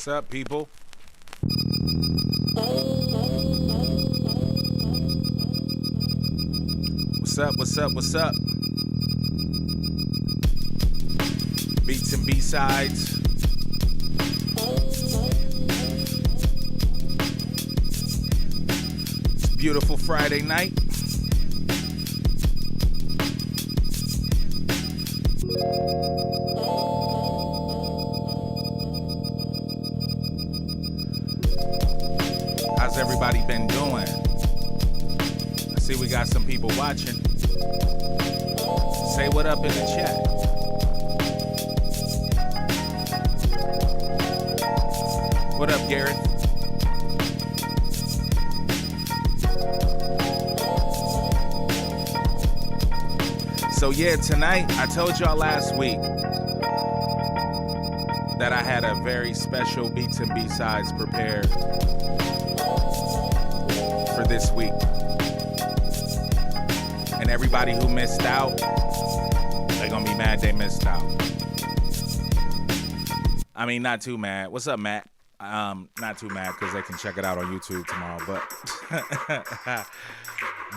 What's up, people? What's up, what's up, what's up? Beats and B-sides. It's a beautiful Friday night. How's everybody been doing? I see we got some people watching. Say what up in the chat. What up, Gareth? So yeah, tonight, I told y'all last week that I had a very special Beats and B-sides prepared for this week. And everybody who missed out, they're gonna be mad they missed out. I mean, not too mad. What's up, Matt? Not too mad because they can check it out on YouTube tomorrow.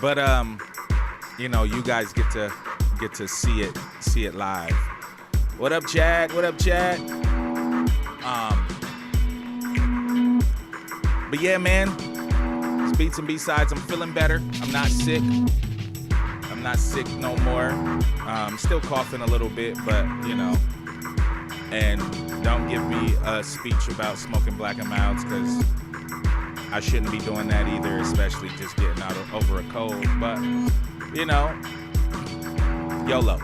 But you know, you guys get to see it live. What up, Chad? What up, Chad? But yeah, man, it's Beats and B-sides. I'm feeling better. I'm not sick. I'm not sick no more. Still coughing a little bit, but you know. And don't give me a speech about smoking Black and Milds, because I shouldn't be doing that either, especially just getting out over a cold. But you know, YOLO.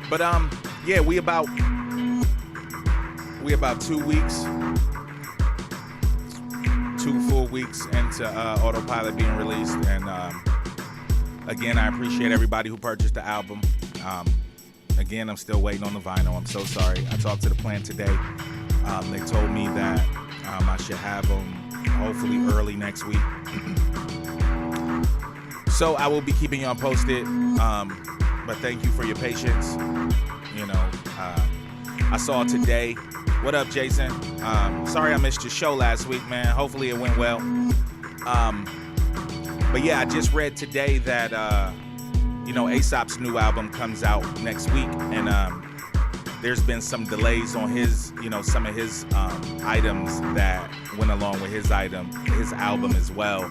But yeah, we about 2 weeks, 2 full weeks into Autopilot being released, and again, I appreciate everybody who purchased the album. Again, I'm still waiting on the vinyl. I'm so sorry. I talked to the plant today. They told me that I should have them hopefully early next week. So I will be keeping y'all posted. But thank you for your patience. You know, I saw today. What up, Jason? Sorry I missed your show last week, man. Hopefully it went well. But yeah, I just read today that, you know, A$AP's new album comes out next week. And there's been some delays on his, you know, some of his items that went along with his album as well,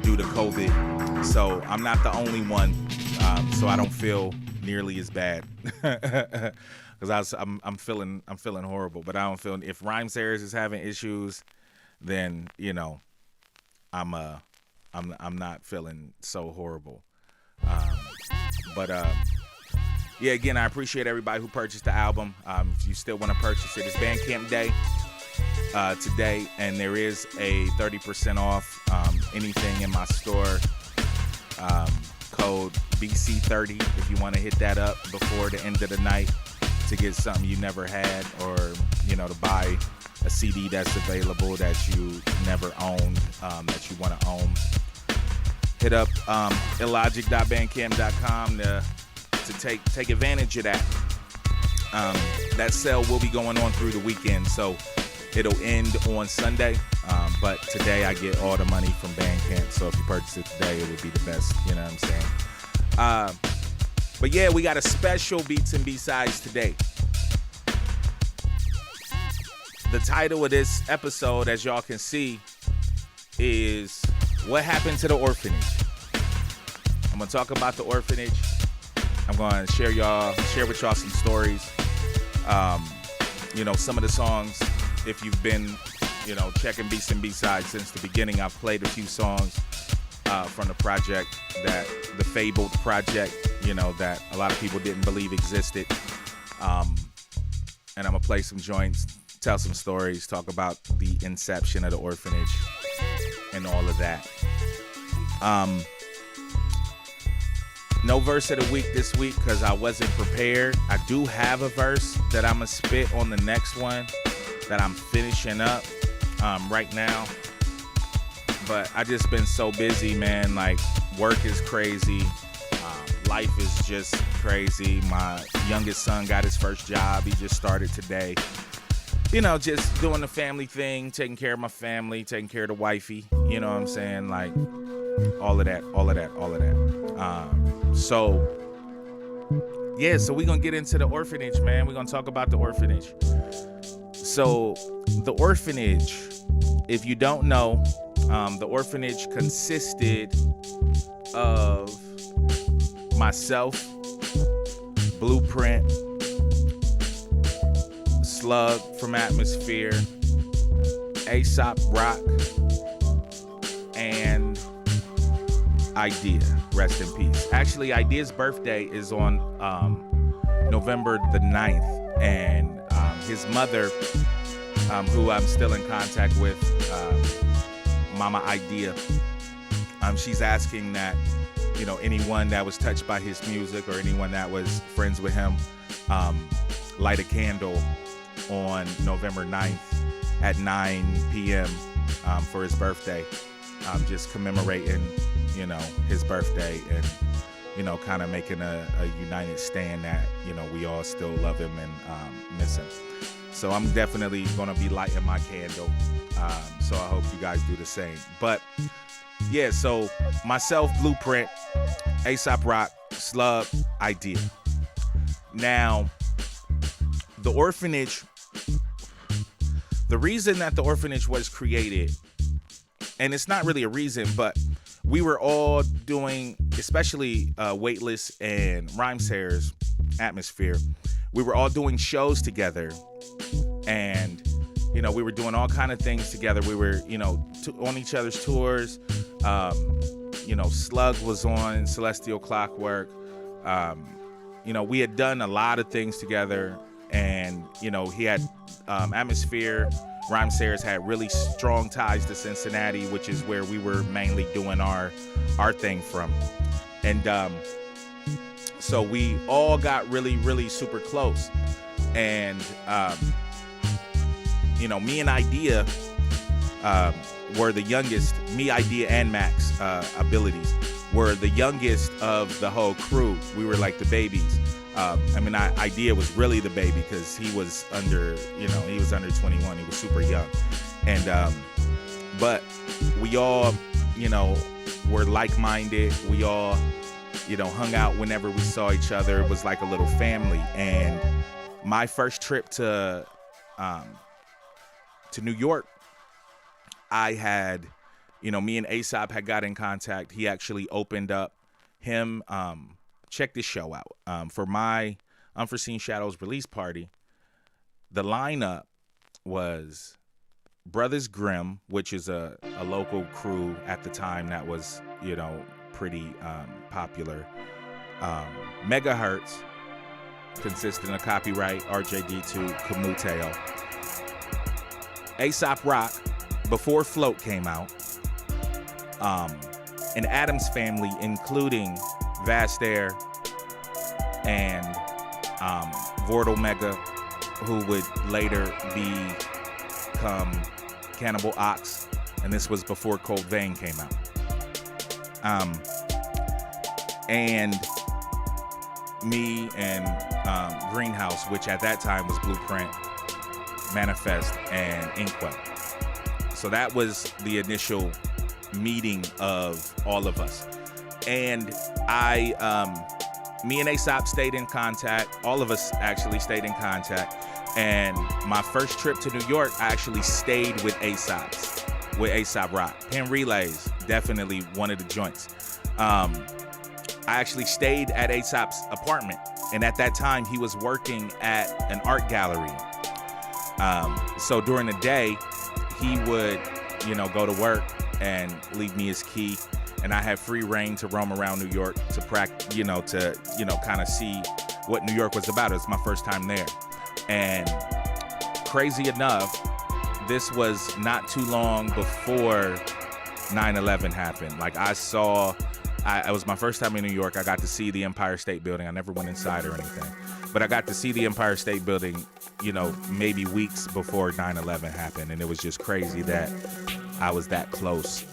due to COVID. So I'm not the only one. So I don't feel nearly as bad. Because I'm feeling horrible. But I don't feel, if Rhymes Harris is having issues, then, you know, I'm not feeling so horrible. But yeah, again, I appreciate everybody who purchased the album. If you still want to purchase it, it's Bandcamp Day today, and there is a 30% off anything in my store. Code BC30 if you want to hit that up before the end of the night to get something you never had, or you know, to buy a CD that's available that you never owned, that you want to own. Hit up illogic.bandcamp.com to take advantage of that. That sale will be going on through the weekend, so it'll end on Sunday. But today I get all the money from Bandcamp, so if you purchase it today, it would be the best. You know what I'm saying? But yeah, we got a special Beats and B-sides today. The title of this episode, as y'all can see, is What Happened to the Orphanage. I'm gonna talk about the orphanage. I'm gonna share with y'all some stories. You know, some of the songs, if you've been, you know, checking Beats and B-sides since the beginning, I've played a few songs from the project, that the fabled project, you know, that a lot of people didn't believe existed. And I'm gonna play some joints, tell some stories, talk about the inception of the orphanage and all of that. No verse of the week this week because I wasn't prepared. I do have a verse that I'm gonna spit on the next one that I'm finishing up right now. But I just been so busy, man. Like, work is crazy. Life is just crazy. My youngest son got his first job. He just started today. You know, just doing the family thing, taking care of my family, taking care of the wifey. You know what I'm saying? Like, all of that. So we're going to get into the orphanage, man. We're going to talk about the orphanage. So, the orphanage, if you don't know, the orphanage consisted of myself, Blueprint, Slug from Atmosphere, Aesop Rock, and Idea. Rest in peace. Actually, Idea's birthday is on November the 9th, and his mother, who I'm still in contact with, Mama Idea, she's asking that, you know, anyone that was touched by his music or anyone that was friends with him, light a candle on November 9th at 9 p.m. For his birthday, just commemorating, you know, his birthday and, you know, kind of making a united stand that, you know, we all still love him and miss him. So I'm definitely going to be lighting my candle. So I hope you guys do the same. But yeah, so myself, Blueprint, Aesop Rock, Slug, Idea. Now, the orphanage, the reason that the orphanage was created, and it's not really a reason, but we were all doing, especially Weightless and Rhymesayers Atmosphere, we were all doing shows together, and, you know, we were doing all kind of things together. We were, you know, on each other's tours. You know, Slug was on Celestial Clockwork. You know, we had done a lot of things together, and, you know, he had Atmosphere, Rhymesayers had really strong ties to Cincinnati, which is where we were mainly doing our thing from. And so we all got really, really super close. And, you know, me and Idea were the youngest. Me, Idea, and Max Abilities were the youngest of the whole crew. We were like the babies. I mean, Idea was really the baby because he was under, you know, he was under 21. He was super young. And, but we all, you know, were like-minded. We all, you know, hung out whenever we saw each other. It was like a little family. And my first trip to New York, I had, you know, me and Aesop had got in contact. He actually opened up him, check this show out. For my Unforeseen Shadows release party, the lineup was Brothers Grimm, which is a local crew at the time that was, you know, pretty popular. Megahertz, consisting of Copyright, RJD2, Kamuteo. Aesop Rock, before Float came out. An Addams Family, including Vast Air and Vortal Mega, who would later become Cannibal Ox, and this was before Cold Vein came out. And me and Greenhouse, which at that time was Blueprint, Manifest, and Inkwell. So that was the initial meeting of all of us. And me and Aesop stayed in contact. All of us actually stayed in contact. And my first trip to New York, I actually stayed with Aesop Rock. Pen Relays, definitely one of the joints. I actually stayed at Aesop's apartment. And at that time, he was working at an art gallery. So during the day, he would, you know, go to work and leave me his key. And I had free reign to roam around New York to practice, kind of see what New York was about. It was my first time there. And crazy enough, this was not too long before 9/11 happened. Like it was my first time in New York. I got to see the Empire State Building. I never went inside or anything, but I got to see the Empire State Building, you know, maybe weeks before 9/11 happened. And it was just crazy that I was that close.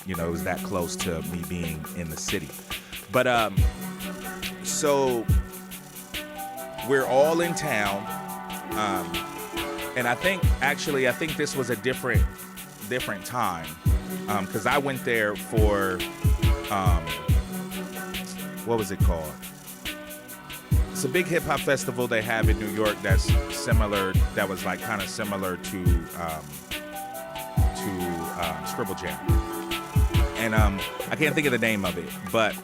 It was that close to me being in the city. But So we're all in town, and I think this was a different time, because I went there for what was it called? It's a big hip hop festival they have in New York that's similar. That was like kind of similar to Scribble Jam, and I can't think of the name of it, but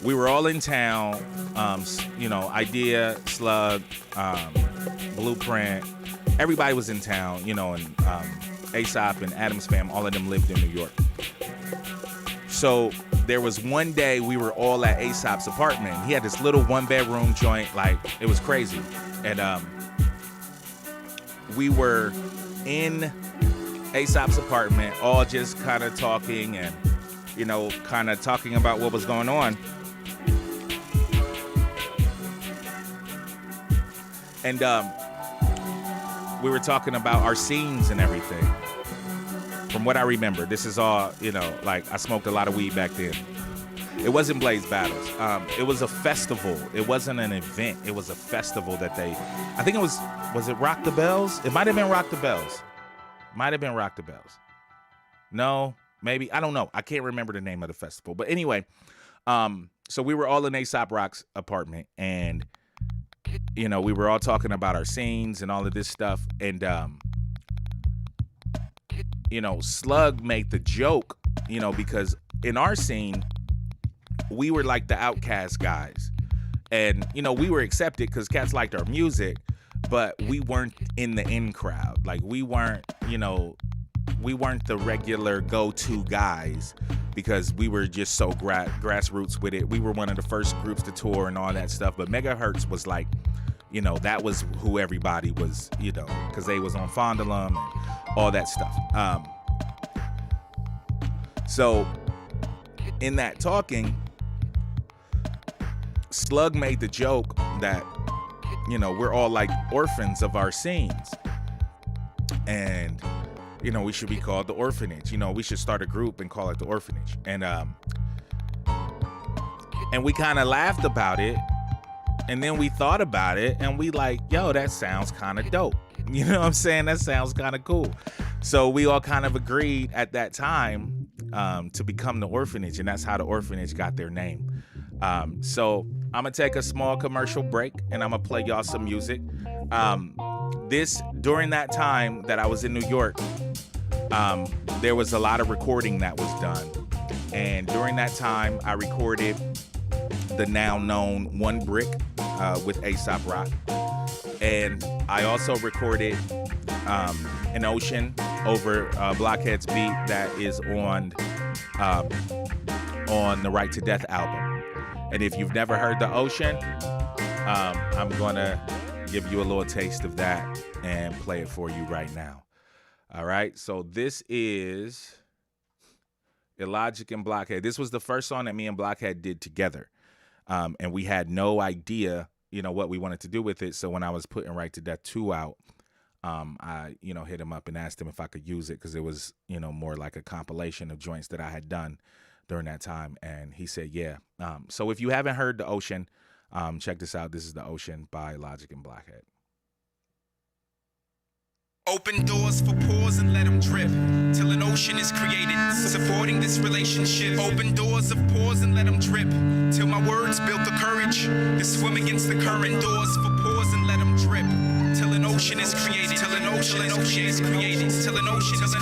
we were all in town. Idea, Slug, Blueprint, everybody was in town. And Aesop and Adam's fam, all of them lived in New York. So there was one day we were all at Aesop's apartment. He had this little 1-bedroom joint, like it was crazy. And we were in Aesop's apartment, all just kind of talking and, kind of talking about what was going on. And we were talking about our scenes and everything. From what I remember, this is all, like I smoked a lot of weed back then. It wasn't Blaze Battles. It was a festival. It wasn't an event. It was a festival that I think it was it Rock the Bells? It might have been Rock the Bells. No, maybe. I don't know. I can't remember the name of the festival. But anyway, so we were all in Aesop Rock's apartment, and, we were all talking about our scenes and all of this stuff. And, Slug made the joke, because in our scene, we were like the outcast guys. And, we were accepted because cats liked our music, but we weren't in the in crowd. Like, we weren't the regular go-to guys because we were just so grassroots with it. We were one of the first groups to tour and all that stuff. But Megahertz was like, that was who everybody was, because they was on Fondulum and all that stuff. So in that talking, Slug made the joke that, we're all like orphans of our scenes. And, we should be called the Orphanage. We should start a group and call it the Orphanage. And we kind of laughed about it. And then we thought about it and we like, yo, that sounds kind of dope. You know what I'm saying? That sounds kind of cool. So we all kind of agreed at that time to become the Orphanage. And that's how the Orphanage got their name. So I'm going to take a small commercial break and I'm going to play y'all some music. During that time that I was in New York, there was a lot of recording that was done. And during that time, I recorded the now known One Brick with Aesop Rock. And I also recorded an Ocean over Blackhead's beat that is on the Right to Death album. And if you've never heard the Ocean, I'm gonna give you a little taste of that and play it for you right now. All right, so this is Illogic and Blockade. This was the first song that me and Blackhead did together. And we had no idea, what we wanted to do with it. So when I was putting Right to Death 2 out, I, hit him up and asked him if I could use it because it was, more like a compilation of joints that I had done during that time. And he said, yeah. So if you haven't heard The Ocean, check this out. This is The Ocean by Illogic and Blockhead. Open doors for pores and let them drip till an ocean is created, supporting this relationship. Open doors of pores and let them drip till my words built the courage to swim against the current. Doors for pores and let them drip till an ocean is created, till an ocean is created, till an ocean is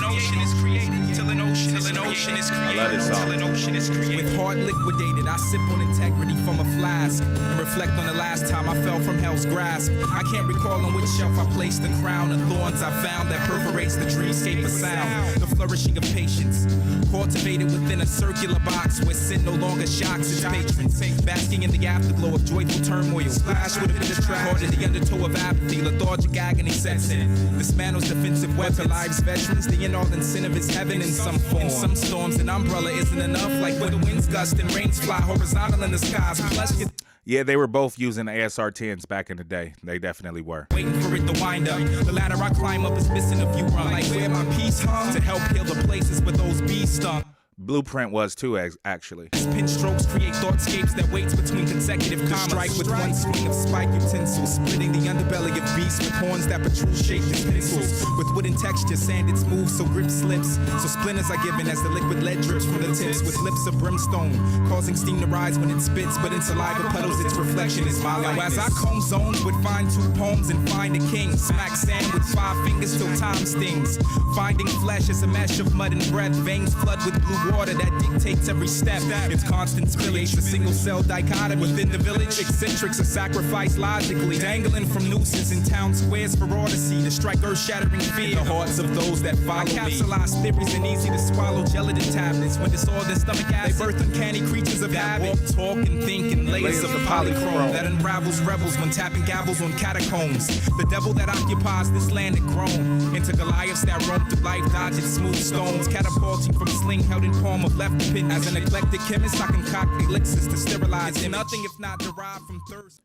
created, till an ocean is created, I love this song. till an ocean is created. With heart liquidated, I sip on integrity from a flask and reflect on the last time I fell from hell's grasp. I can't recall on which shelf I placed the crown of thorns I found that perforates the dreamscape of sound. The flourishing of patience, cultivated within a circular box where sin no longer shocks its patrons. Basking in the afterglow of joyful turmoil, splash with a bit of trash, caught in the undertow of apathy, lethargic agony sets in. Dismantles defensive weapon, lives veterans, the end all in sin of his heaven in some form. In some storms, an umbrella isn't enough, like where the winds gust and rains fly horizontal in the skies. Plus, yeah, they were both using ASR 10s back in the day. They definitely were. Waiting for it to wind up. The ladder I climb up is missing a few rungs. Like where my peace hung to help heal the places where those bees stung. Blueprint was too, actually. Pin strokes create thoughtscapes that waits between consecutive commas. Strike with one swing of spike utensil, splitting the underbelly of beasts with horns that protrude shaped as pencils. With wooden texture, sanded smooth, so grip slips. So splinters are given as the liquid lead drips from the tips with lips of brimstone, causing steam to rise when it spits. But in saliva puddles, its reflection is my likeness. Now as I comb zones with fine-tooth poems and find a king, smack sand with 5 fingers till time stings. Finding flesh is a mesh of mud and breath, veins flood with blue water that dictates every step. It's constant spillage, a single cell dichotomy within the village. Eccentrics are sacrificed logically, dangling from nooses in town squares for odyssey to strike earth-shattering fear in the hearts of those that follow me. I capsulize theories and easy to swallow gelatin tablets. When disordered in stomach acid, they birth uncanny creatures of habit. Walk, talk, and think in layers of polychrome that unravels rebels when tapping gavels on catacombs. The devil that occupies this land had grown into Goliaths that roam through life, dodging smooth stones, catapulting from a sling held in palm of left pin. As an eclectic chemist, I concoct elixirs to sterilize him. Nothing if not derived from thirst.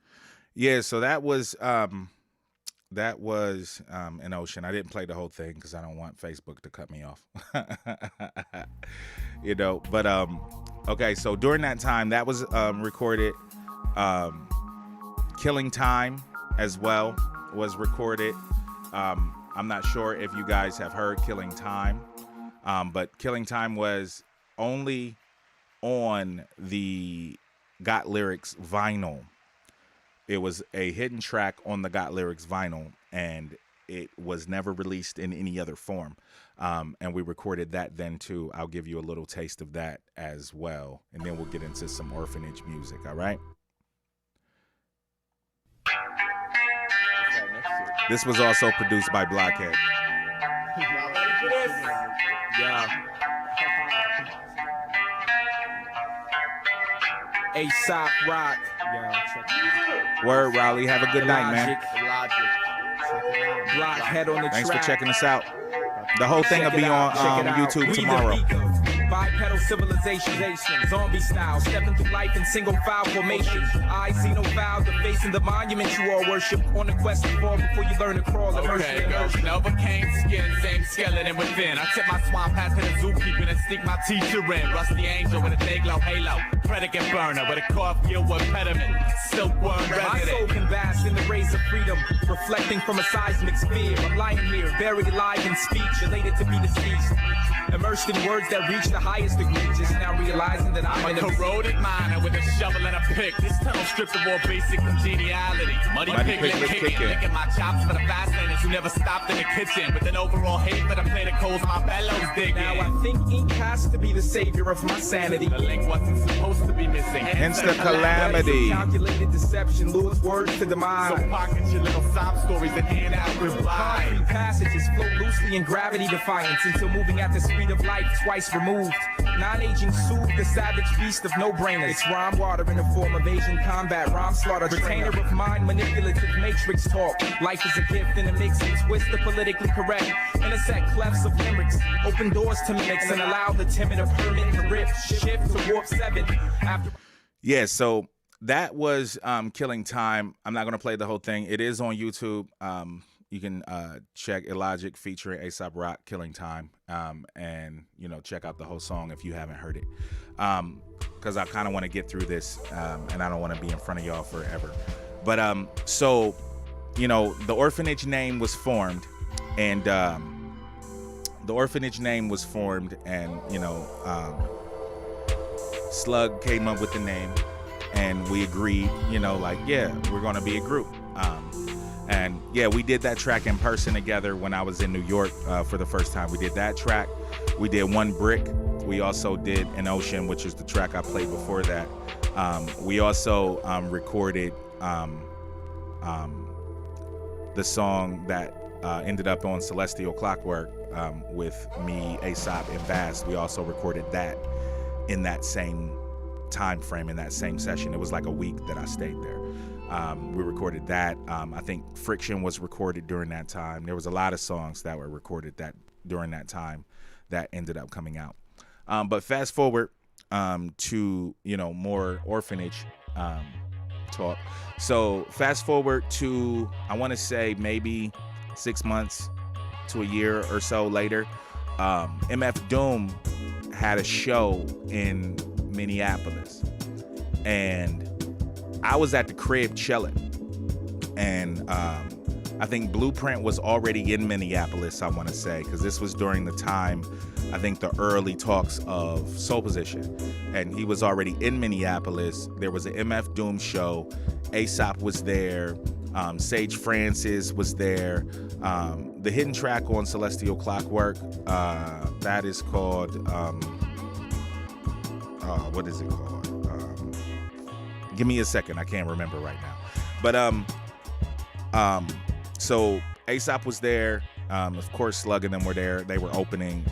Yeah, so that was an Ocean. I didn't play the whole thing because I don't want Facebook to cut me off. You know, but okay, so during that time, that was recorded. Killing Time as well was recorded. I'm not sure if you guys have heard Killing Time, but Killing Time was only on the Got Lyrics vinyl. It was a hidden track on the Got Lyrics vinyl, and it was never released in any other form. And we recorded that then too. I'll give you a little taste of that as well, and then we'll get into some Orphanage music, all right? This was also produced by Blackhead. Yeah. A$AP Rock. Word, Raleigh. Have a good night, man. Blackhead on the Thanks track. for checking us out. The whole thing will be on YouTube tomorrow. Bipedal civilization, zombie style, stepping through life in single file formation. I see no foul, defacing the monument you all worship. On the quest to fall before you learn to crawl. Okay, girls, Novocaine skin, same skeleton within. I tip my swamp past to the zookeeper and sneak my teacher in. Rusty angel with a day glow halo, predicate burner with a cough yield with pediment. Silkworm resident. My soul can bask in the rays of freedom, reflecting from a seismic sphere. I'm lying here, buried alive in speech, related to be deceased. Immersed in words that reach the highest degree, just now realizing that I'm a corroded miner with a shovel and a pick. This tunnel stripped of all basic congeniality. Muddy piglet kicking, licking my chops for the fast laners who never stopped in the kitchen. With an overall hate for the plate of coals my bellows digging. Now I think ink has to be the savior of my sanity. The link wasn't supposed to be missing. Hence the calamity. Calculated deception, lures words to demise. So pocket your little sob stories and hand out goodbye. Concrete passages float loosely in gravity defiance until moving at the speed of light twice removed. Non-aging soothe the savage beast of no-brainers. It's rhyme water in the form of Asian combat, rhyme slaughter. Retainer of mind, manipulative matrix talk. Life is a gift in a mix and twist the politically correct. Intersect clefts of limericks, open doors to mimics and allow the timid of hermit to rift, shift to warp 7. After Yeah, so that was Killing Time. I'm not going to play the whole thing. It is on YouTube. You can check Illogic featuring A$AP Rock, Killing Time, and, you know, check out the whole song if you haven't heard it. Because I kind of want to get through this, and I don't want to be in front of y'all forever. But so, you know, the Orphanage name was formed, and you know, Slug came up with the name, and we agreed, you know, like, yeah, we're going to be a group. And yeah, we did that track in person together when I was in New York for the first time. We did that track. We did One Brick. We also did An Ocean, which is the track I played before that. We also recorded the song that ended up on Celestial Clockwork with me, A$AP, and Vast. We also recorded that in that same time frame, in that same session. It was like a week that I stayed there. We recorded that. I think Friction was recorded during that time. There was a lot of songs that were recorded during that time that ended up coming out. But fast forward to, you know, more Orphanage talk. So fast forward to, I want to say maybe 6 months to a year or so later, MF Doom had a show in Minneapolis, and I was at the crib chilling, and I think Blueprint was already in Minneapolis, I want to say, because this was during the time, I think, the early talks of Soul Position, and he was already in Minneapolis. There was an MF Doom show. Aesop was there. Sage Francis was there. The hidden track on Celestial Clockwork, that is called, what is it called? Give me a second, I can't remember right now. But so Aesop was there. Of course, Slug and them were there. They were opening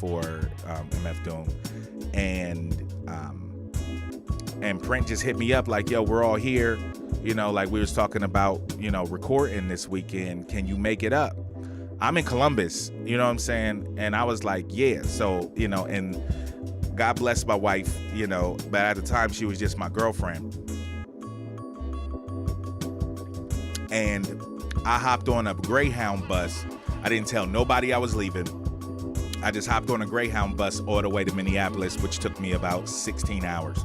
for MF Doom, and Print just hit me up like, "Yo, we're all here. You know, like we was talking about, you know, recording this weekend. Can you make it up?" I'm in Columbus, you know what I'm saying? And I was like, "Yeah." So, you know, and God bless my wife, you know, but at the time she was just my girlfriend. And I hopped on a Greyhound bus. I didn't tell nobody I was leaving. I just hopped on a Greyhound bus all the way to Minneapolis, which took me about 16 hours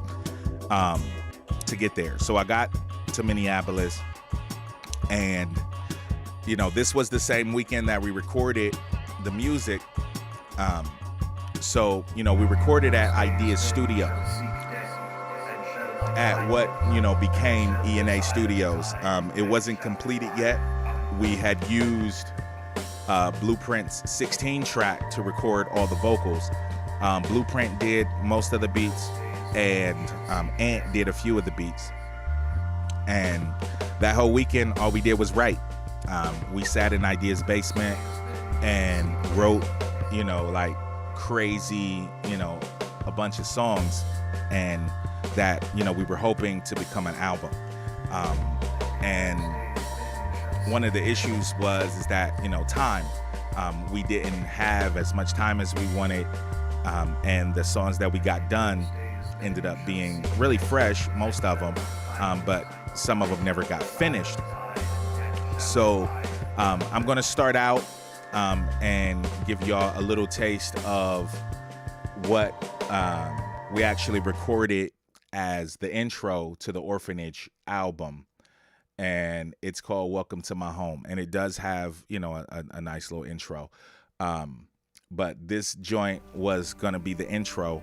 to get there. So I got to Minneapolis, and, you know, this was the same weekend that we recorded the music. So, you know, we recorded at Idea Studio at what, you know, became E&A Studios. It wasn't completed yet. We had used Blueprint's 16 track to record all the vocals. Blueprint did most of the beats, and Ant did a few of the beats. And that whole weekend, all we did was write. We sat in Idea's basement and wrote, you know, like crazy, you know, a bunch of songs, and that, you know, we were hoping to become an album. And one of the issues is that, you know, time. We didn't have as much time as we wanted, and the songs that we got done ended up being really fresh, most of them, but some of them never got finished. So I'm gonna start out and give y'all a little taste of what we actually recorded as the intro to the Orphanage album, and it's called Welcome to My Home, and it does have, you know, a nice little intro, but this joint was gonna be the intro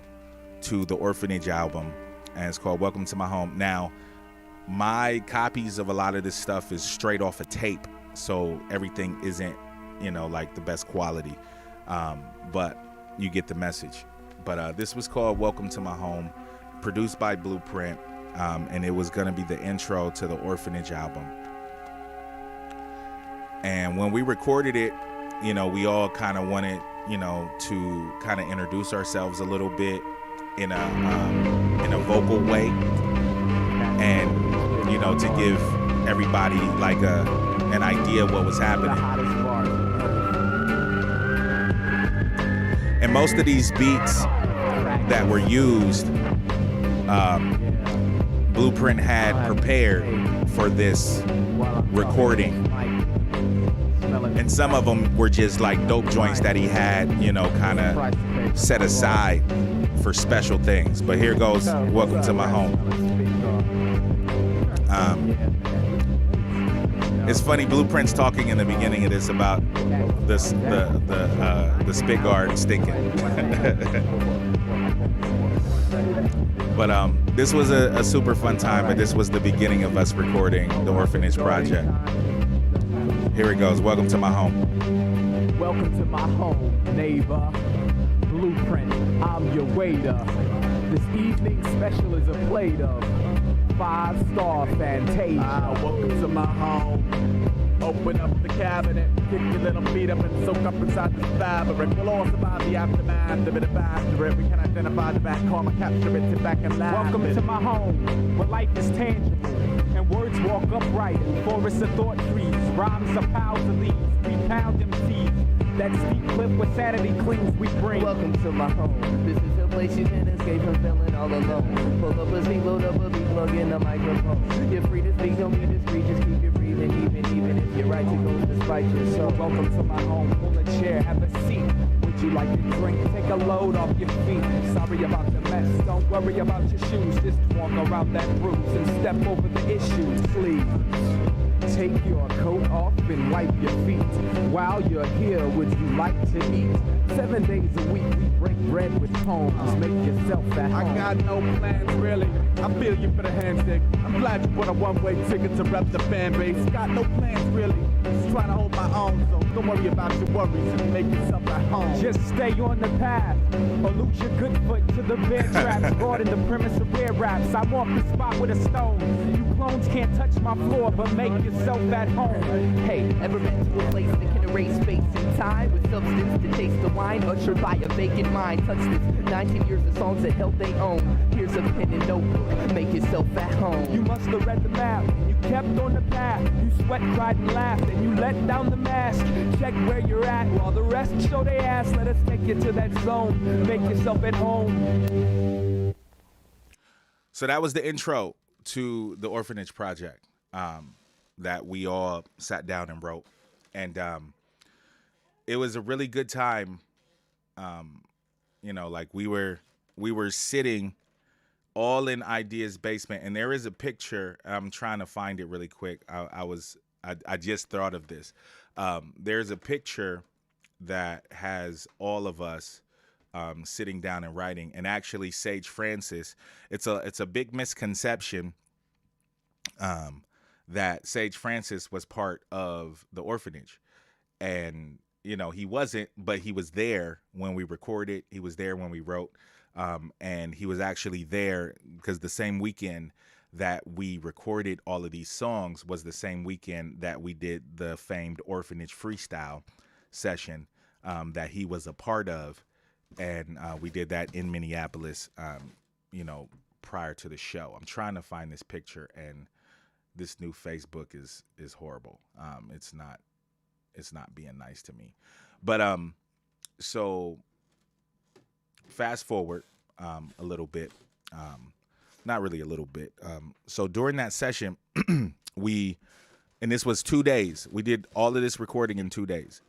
to the Orphanage album, and it's called Welcome to My Home. Now, my copies of a lot of this stuff is straight off a tape, so everything isn't, you know, like the best quality, but you get the message. But this was called Welcome to My Home, produced by Blueprint, and it was gonna be the intro to the Orphanage album. And when we recorded it, you know, we all kind of wanted, you know, to kind of introduce ourselves a little bit in a vocal way, and, you know, to give everybody like an idea of what was happening. And most of these beats that were used, Blueprint had prepared for this recording, and some of them were just like dope joints that he had, you know, kind of set aside for special things. But here goes Welcome to My Home. It's funny, Blueprint's talking in the beginning of this about the spit guard stinking. But this was a super fun time, but this was the beginning of us recording the Orphanage project. Here it goes, Welcome to My Home. Welcome to my home, neighbor. Blueprint, I'm your waiter. This evening special is a plate of 5-star Fantasia. Welcome to my home. Open up the cabinet, kick your little feet up and soak up inside the fabric. We'll all survive the aftermath, a bit of after it. We can identify the back karma, capture it, sit back and laugh. Welcome to my home, where life is tangible and words walk upright and forests of thought trees. Rhymes are piles of leaves, we pound them seeds. That steep cliff where sanity clings, we bring. Welcome to my home. This is a place you can escape from feeling all alone. Pull up a seat, load up a beat, plug in a microphone. You're free to speak, don't be discreet, just keep your breathing, even if you're right to go despite yourself. Welcome to my home, pull a chair, have a seat. With you like to drink? Take a load off your feet. Sorry about the mess, don't worry about your shoes. Just walk around that bruise and step over the issues. Please take your coat off and wipe your feet. While you're here, would you like to eat? 7 days a week we break bread with poems. Make yourself at home. I got no plans really. I feel you for the handshake. I'm glad you bought a one-way ticket to rep the fan base. Got no plans really. Just trying to hold my own, so don't worry about your worries and make yourself at home. Just stay on the path, or lose your good foot to the bear traps. Guarding the premise of rare raps. I'm off the spot with a stone. You clones can't touch my floor, but make yourself at home. Hey, ever been to a place that can erase space and time with substance to taste the wine ushered by a vacant mind? Touch this 19 years of songs that held they own. Here's a pen and notebook, make yourself at home. You must have read the map, and you kept on the path. You sweat, cried, and laughed, and you let down the mask. Check where you're at, while the rest show their ass. Let us take you to that zone, make yourself at home. So that was the intro to the Orphanage project that we all sat down and wrote. And it was a really good time. You know, like we were sitting all in Idea's basement, and there is a picture. I'm trying to find it really quick. I just thought of this. There's a picture that has all of us sitting down and writing, and actually Sage Francis. It's a big misconception that Sage Francis was part of the Orphanage, and you know he wasn't, but he was there when we recorded. He was there when we wrote, and he was actually there because the same weekend that we recorded all of these songs was the same weekend that we did the famed Orphanage freestyle session that he was a part of, and we did that in Minneapolis, you know, prior to the show. I'm trying to find this picture, and this new Facebook is horrible. It's not being nice to me. But so fast forward a little bit. Not really a little bit. So during that session, and this was 2 days. We did all of this recording in 2 days.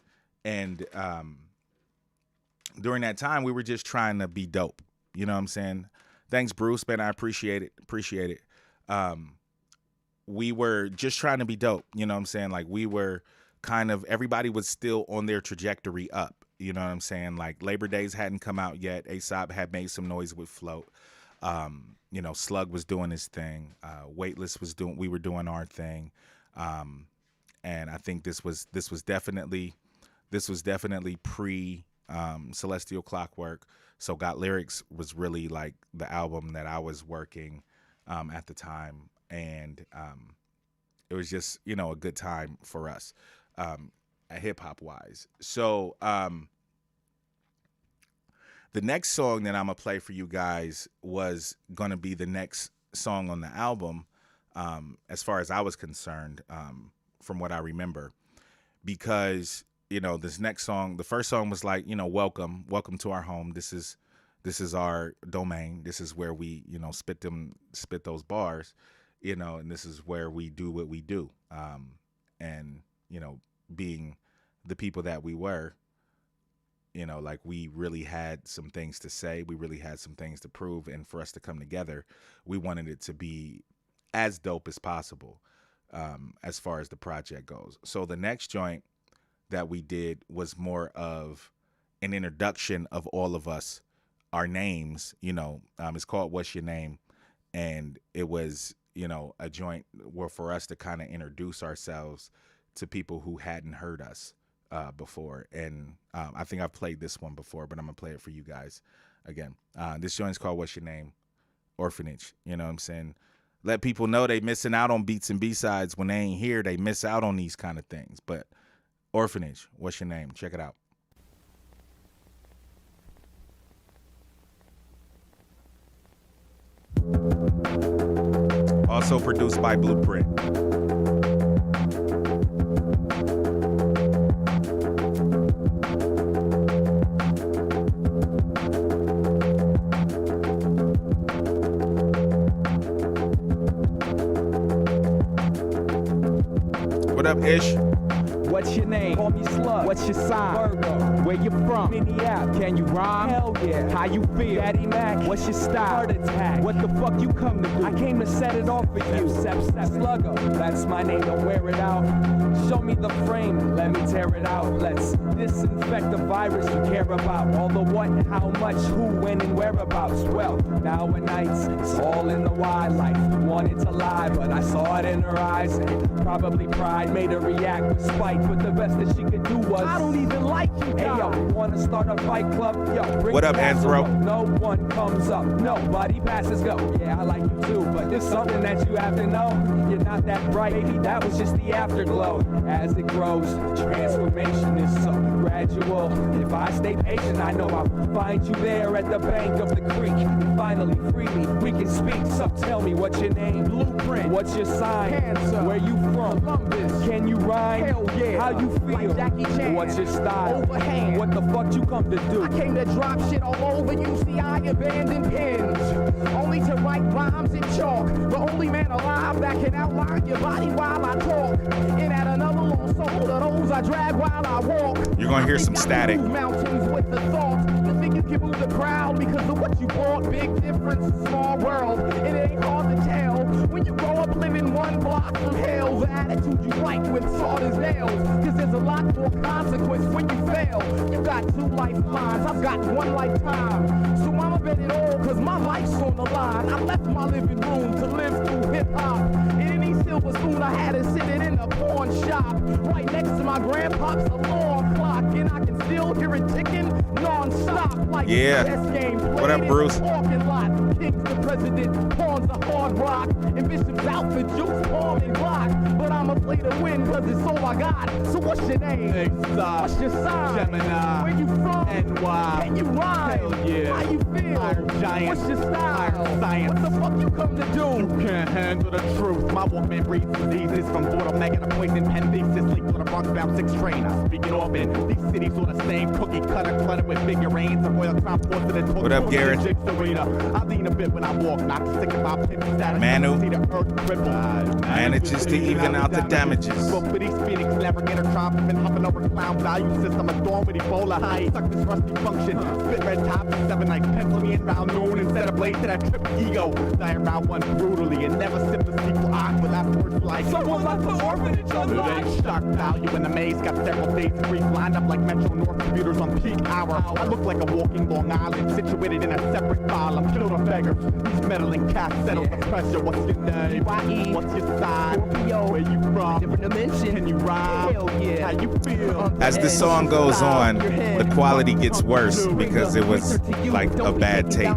And during that time, we were just trying to be dope. You know what I'm saying? Thanks, Bruce, man. I appreciate it. We were just trying to be dope. You know what I'm saying? Like we were everybody was still on their trajectory up. You know what I'm saying? Like Labor Days hadn't come out yet. Aesop had made some noise with Float. You know, Slug was doing his thing. Weightless we were doing our thing. And I think this was definitely pre Celestial Clockwork. So Got Lyrics was really like the album that I was working at the time. And it was just, you know, a good time for us hip hop wise. So the next song that I'm going to play for you guys was going to be the next song on the album, as far as I was concerned, from what I remember. Because, you know, this next song, the first song was like, you know, welcome to our home. This is our domain. This is where we, you know, spit those bars, you know, and this is where we do what we do. And, you know, being the people that we were, you know, like we really had some things to say. We really had some things to prove. And for us to come together, we wanted it to be as dope as possible as far as the project goes. So the next joint that we did was more of an introduction of all of us, our names, you know, it's called What's Your Name? And it was, you know, a joint where for us to kind of introduce ourselves to people who hadn't heard us before. And I think I've played this one before, but I'm gonna play it for you guys again. This joint's called What's Your Name? Orphanage. You know what I'm saying? Let people know they missing out on beats and B-sides. When they ain't here, they miss out on these kind of things. But Orphanage, What's Your Name? Check it out. Also produced by Blueprint. What up, Ish? What's your name? Call me Slug. What's your sign? Virgo. Where you you from? Minneapolis. Can you rhyme? Hell yeah. How you feel? Daddy Mac. What's your style? Heart attack. What the fuck you come to do? I came to set it off for you. Sluggo. That's my name. Don't wear it out. Show me the frame. Let me tear it out. Let's disinfect the virus you care about. All the what, how much, who, when, and whereabouts. Well, nowadays it's all in the wildlife. Wanted to lie, but I saw it in her eyes. And probably pride made her react with spite. But the best that she could do was, I don't even like you. Hey yo, wanna start a fight club? Yo, bring what up, Anthro? No one comes up, nobody passes go. Yeah, I like you too, but there's something that you have to know. You're not that bright, baby. That was just the afterglow. As it grows, transformation is so gradual. If I stay patient, I know I'll find you there at the bank of the creek. And finally, freely, we can speak. So tell me, what's your name? Blueprint. What's your sign? Cancer. Where you from? Columbus. Can you rhyme? Hell yeah. How you feel? Like Jackie Chan. What's your style? Overhand. What the fuck you come to do? I came to drop shit all over UCI abandoned pins. Only to write rhymes in chalk. The only man alive that can outline your body while I talk. And at another lost soul, the those I drag while I walk. You're gonna hear some static. Mountains with the thought. You think you can move the crowd because of what you bought? Big difference, small world. It ain't hard to tell. When you grow up living one block from hell, the attitude you like with sword is nails. Cause there's a lot more consequence when you fail. You got 2 lifelines, I've got 1 lifetime. So I'ma bet it all cause my life's on the line. I left my living room to live through hip hop. Any silver spoon I had is sitting in a pawn shop. Right next to my grandpa's alarm clock. And I can still hear it ticking non-stop. Like yeah. Game What up, Bruce? Lot. King's the president, pawns the hard rock. And Bishop's out for juice, palm and block. But I'ma play to win cause it's all I got. So what's your name? Exotic. What's your sign? Gemini. Where you from? NY. Can you rhyme? Hell yeah. How you feel? Iron Giant. What's your style? Iron Science. What the fuck you come to do? You can't handle the truth. My Walkman breeds diseases from bottleneck and a poison pen thesis. Leak for the Bronx bound 6 train. I speak in Auburn. These cities all the same. Cookie cutter cluttered with figurines. A royal crown porcelain and what up, Garrett? I lean a bit when I walk. Not sick about pimp status. Manu See the earth cripple. manages to even out the damages. But for these Phoenix never get a drop. Been hopping over clown value system. Adorned with Ebola high. Suck this rusty function. Spit red top. 7 nights. Pencil me in round noon. Instead of blade to that trip ego. Die in round 1 brutally. And never sip the sequel art with last words like Someone left the orphanage unlocked. Ain't stock value in the maze. Got several days degrees lined up like Metro North computers on peak hour. I look like a walking Long Island, situated in a separate file. I'm killed a beggar. These meddling cats settle the pressure. What's your name? G-Y-E. What's your sign? Scorpio. Where you from? Different dimension. Can you rhyme? Hell yeah. How you feel? As the song goes on, the quality gets worse because it was like a bad tape.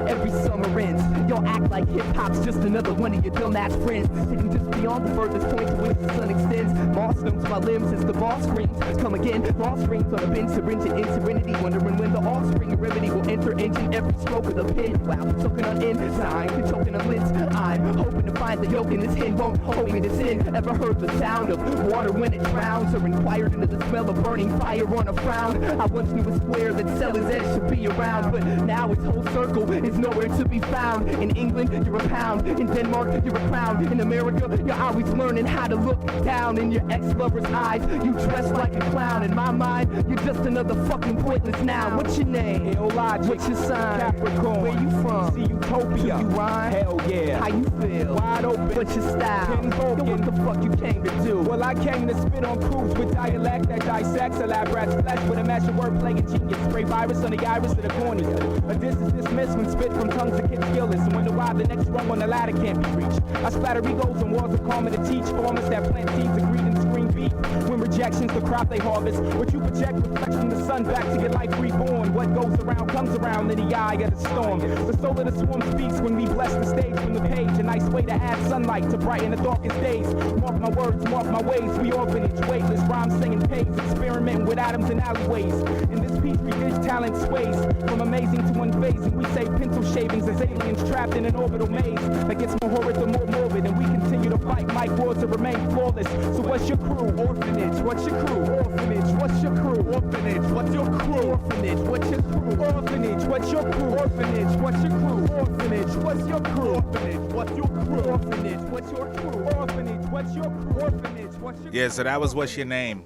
Every summer ends. Y'all act like hip hop's just another one of your dumbass friends. Sitting just beyond the furthest point to which the sun extends. Moss stones my limbs as the boss screams. Come again, boss rings on a bench, syringe and serenity. Wondering when the offspring and remedy will enter into every stroke of the pen. Wow, choking on enzyme, choking on lids. I'm hoping to find the yolk in this hen. Won't hold me to sin. Ever heard the sound of water when it drowns? Or inquired into the smell of burning fire on a frown? I once knew a square that Sellers Edge should be around. But now its whole circle is nowhere to be found. In England, you're a pound. In Denmark, you're a crown. In America, you're always learning how to look down. In your ex-lover's eyes, you dress like a clown. In my mind, you're just another fucking pointless noun. What's your name? Illogic. What's your sign? Capricorn. Where you from? See Utopia. You rhyme? Hell yeah. How you feel? Wide open. What's your style? Yo, what the fuck you came to do? Well, I came to spit on crews with dialect that dissects elaborate flesh with a mash of wordplay and genius. Spray virus on the iris of the cornea. A diss is dismissed when spit from tongues that get skillless. And wonder why the next rung on the ladder can't be reached. I splatter egos and walls of karma to teach farmers that plant seeds of greed and scream beef. When rejection's the crop they harvest. What you project reflects from the sun back to get life reborn. What goes around comes around in the eye of the storm. The soul of the swarm speaks when we bless the stage from the page. A nice way to add sunlight to brighten the darkest days. Mark my words, mark my ways. We orphanage, weightless, rhyme singing pays. Experimenting with atoms and alleyways. In this piece, we dish talent sways. From amazing to unfazing, we say pencil shavings as aliens trapped in an orbital maze. That gets more horrid the more morbid. And we continue to fight mic wars to remain flawless. So what's your crew? Orphanage, what's your crew? Orphanage, what's your crew? Orphanage, what's your crew? Orphanage, what's your crew? Orphanage, what's your crew? Orphanage, what's your crew? Orphanage, what's your crew? Orphanage, what's your crew? Orphanage, what's your crew? Orphanage, what's your crew? Orphanage, what's your crew? Yeah, so that was What's Your Name?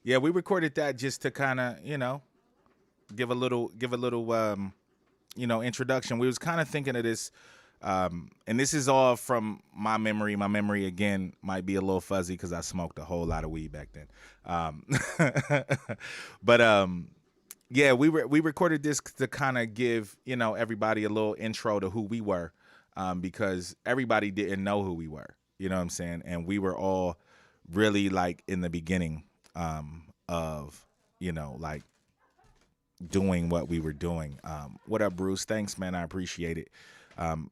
Yeah, we recorded that just to kind of, give a little, introduction. We was kind of thinking of this, and this is all from my memory. My memory, again, might be a little fuzzy because I smoked a whole lot of weed back then. But yeah, we recorded this to kind of give, everybody a little intro to who we were, because everybody didn't know who we were. You know what I'm saying? And we were all really like in the beginning of, like doing what we were doing. What up, Bruce? Thanks, man. I appreciate it.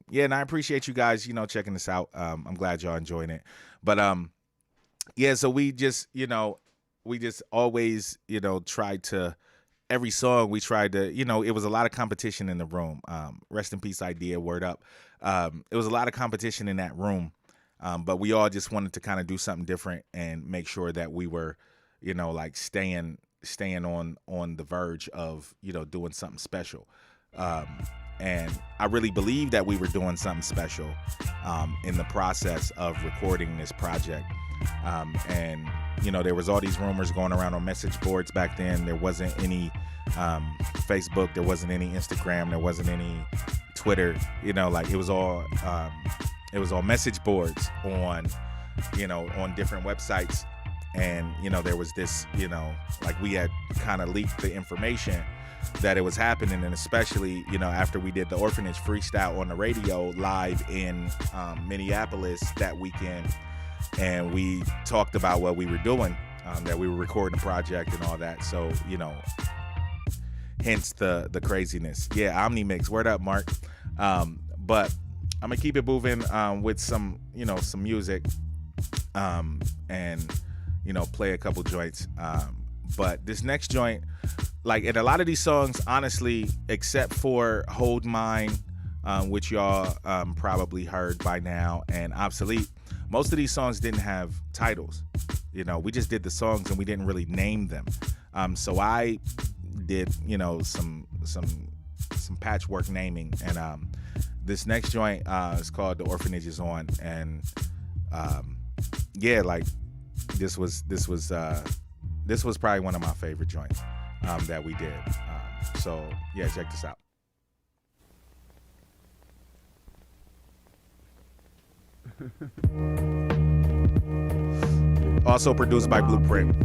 Yeah, and I appreciate you guys, checking this out. I'm glad y'all enjoying it. But yeah, so we just always, tried to, every song we tried to, it was a lot of competition in the room. Rest in peace, Idea, word up. It was a lot of competition in that room. But we all just wanted to kind of do something different and make sure that we were, like staying on the verge of, doing something special. And I really believe that we were doing something special in the process of recording this project. And, there was all these rumors going around on message boards back then. There wasn't any Facebook. There wasn't any Instagram. There wasn't any Twitter. Like it was all message boards on different websites. And, there was this, like we had kind of leaked the information that it was happening. And especially, after we did the Orphanage freestyle on the radio live in Minneapolis that weekend. And we talked about what we were doing, that we were recording a project and all that. So, hence the craziness. Yeah, Omni Mix. Word up, Mark. But I'm gonna keep it moving with some music, and play a couple joints. But this next joint, like, and a lot of these songs, honestly, except for Hold Mine, which y'all probably heard by now, and Obsolete, most of these songs didn't have titles. We just did the songs and we didn't really name them. So I did, some patchwork naming, and this next joint is called The Orphanage is On, and yeah, like this was probably one of my favorite joints that we did. So yeah, check this out. Also produced by Blueprint.